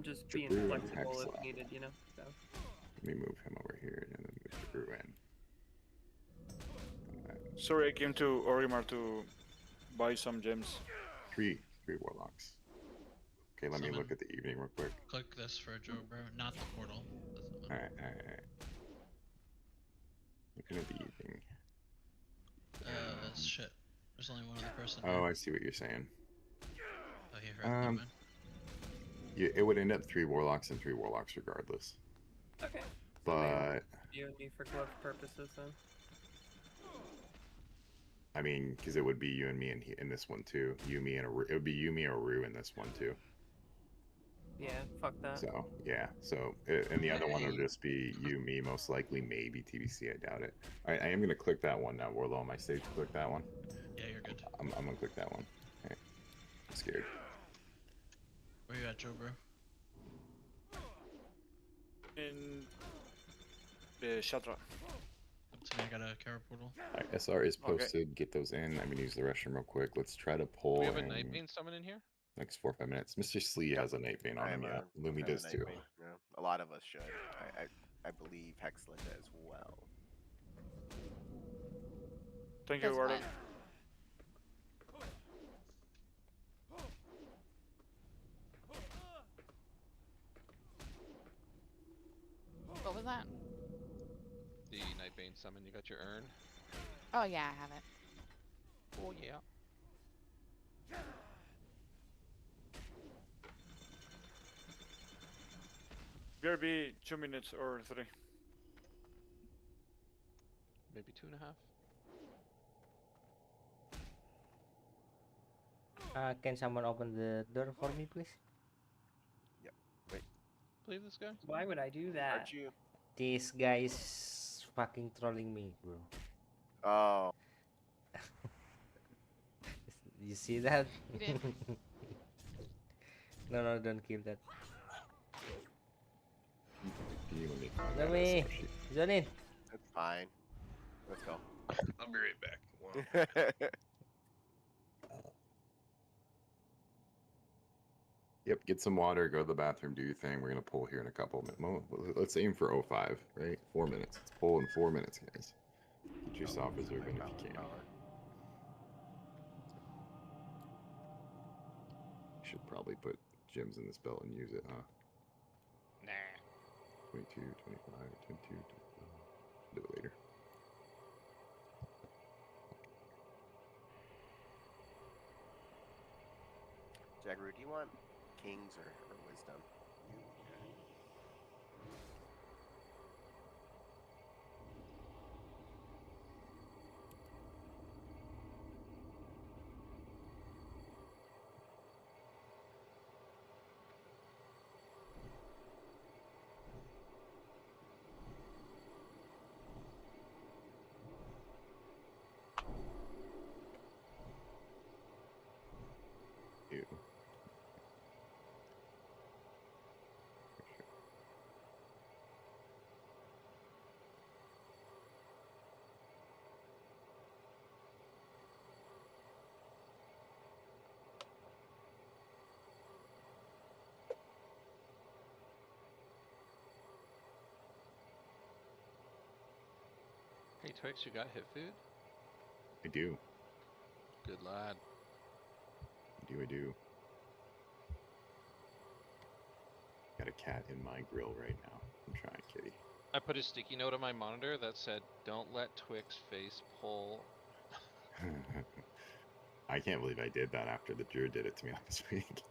just being Gruul and flexible if Hexla. needed, you know. So. Let me move him over here and then move the Gruul in. Sorry, I came to Orimar to buy some gems. 3 warlocks. Okay, let me Summon. look at the evening real quick. Click this for Joe Bro, not the portal. Alright. Looking at the evening. Shit. There's only one other person. Oh, I see what you're saying. Oh, he heard movement. Yeah, it would end up 3 warlocks and 3 warlocks regardless. Okay. But You and me for glove purposes then. I mean, because it would be you and me in this one too. You, me, and it would be you, me, or Rue in this one too. Yeah, fuck that. So yeah. So and the other one will Hey. just be you, me, most likely, maybe TBC. I doubt it. All right, I am gonna click that one now. Warlow, am I safe to click that one? Yeah, you're good. I'm gonna click that one. Okay. I'm scared. Where you at, Joe, bro? In the Shatra. I got a Kara portal. All right, SR is Okay. posted. Get those in. I'm gonna use the restroom real quick. Let's try to Do pull we have a in Night Bane summon in here? next 4 or 5 minutes. Mr. Slee has a Night Bane on him. Yeah, Lumi does too. Yeah, a lot of us should. I believe Hexland as well. Thank you, That's Warlock. fine. What was that? The Night Bane summon. You got your urn? Oh yeah, I have it. Oh yeah. BRB 2 minutes or 3. Maybe 2.5. Can someone open the door for me, please? Yep. Wait. Play this guy? Why would I do that? Aren't you? This guy is fucking trolling me, bro. Oh. You see that? You did. No, don't kill that. You let me Let me. Zone in. That's fine. Let's go. I'll be right back. Wow. Yep, get some water, go to the bathroom, do your thing. We're gonna pull here in a couple minutes. Let's aim for 05, right? 4 minutes. Let's pull in 4 minutes, guys. Get your soft reserve in if you can. Should probably put gems in this belt and use it, huh? Nah. 22, 25, 22, 25. Do it later. Jaggeru, do you want kings or wisdom? Ew. Hey Twix, you got hit food? I do. Good lad. I do. Got a cat in my grill right now. I'm trying, kitty. I put a sticky note on my monitor that said, "Don't let Twix face pull." I can't believe I did that after the Drew did it to me last week.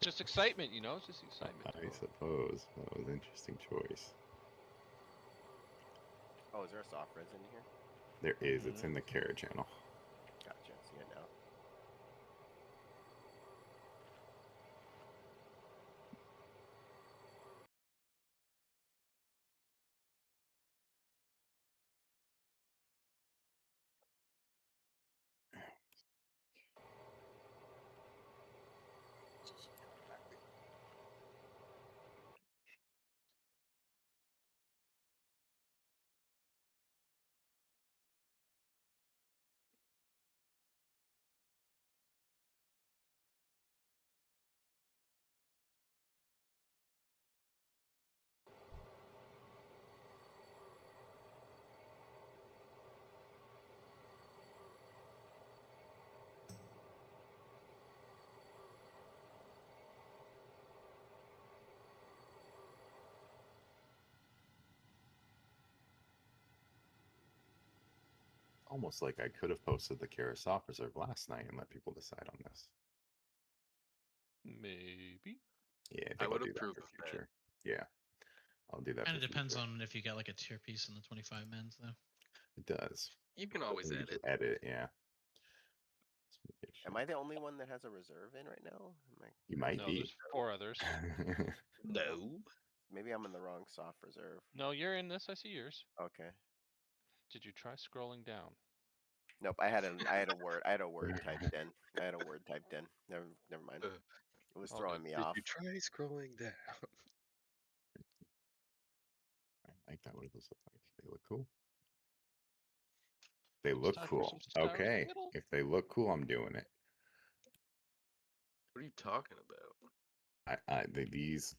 Just excitement, you know? It's just excitement. I suppose. That was an interesting choice. Oh, is there a soft res in here? There is. It's in the Kara channel. Gotcha. See it now. Almost like I could have posted the Kara soft reserve last night and let people decide on this. Maybe. Yeah, I think I I'll would do that approve for of that. future. Yeah, I'll do that. Kind of for depends future. on if you get like a tier piece in the 25 mans though. It does. You can always You can edit. just edit, yeah. Am I the only one that has a reserve in right now? Am I... You might No, be. there's 4 others. No. Maybe I'm in the wrong soft reserve. No, you're in this. I see yours. Okay. Did you try scrolling down? Nope. I had a word typed in. I had a word typed in. Never mind. It was All throwing good. me Did off. you try scrolling down? I like that. What do those look like? They look cool. They It's look time for cool. some stars in the Okay. middle. If they look cool, I'm doing it. What are you talking about? These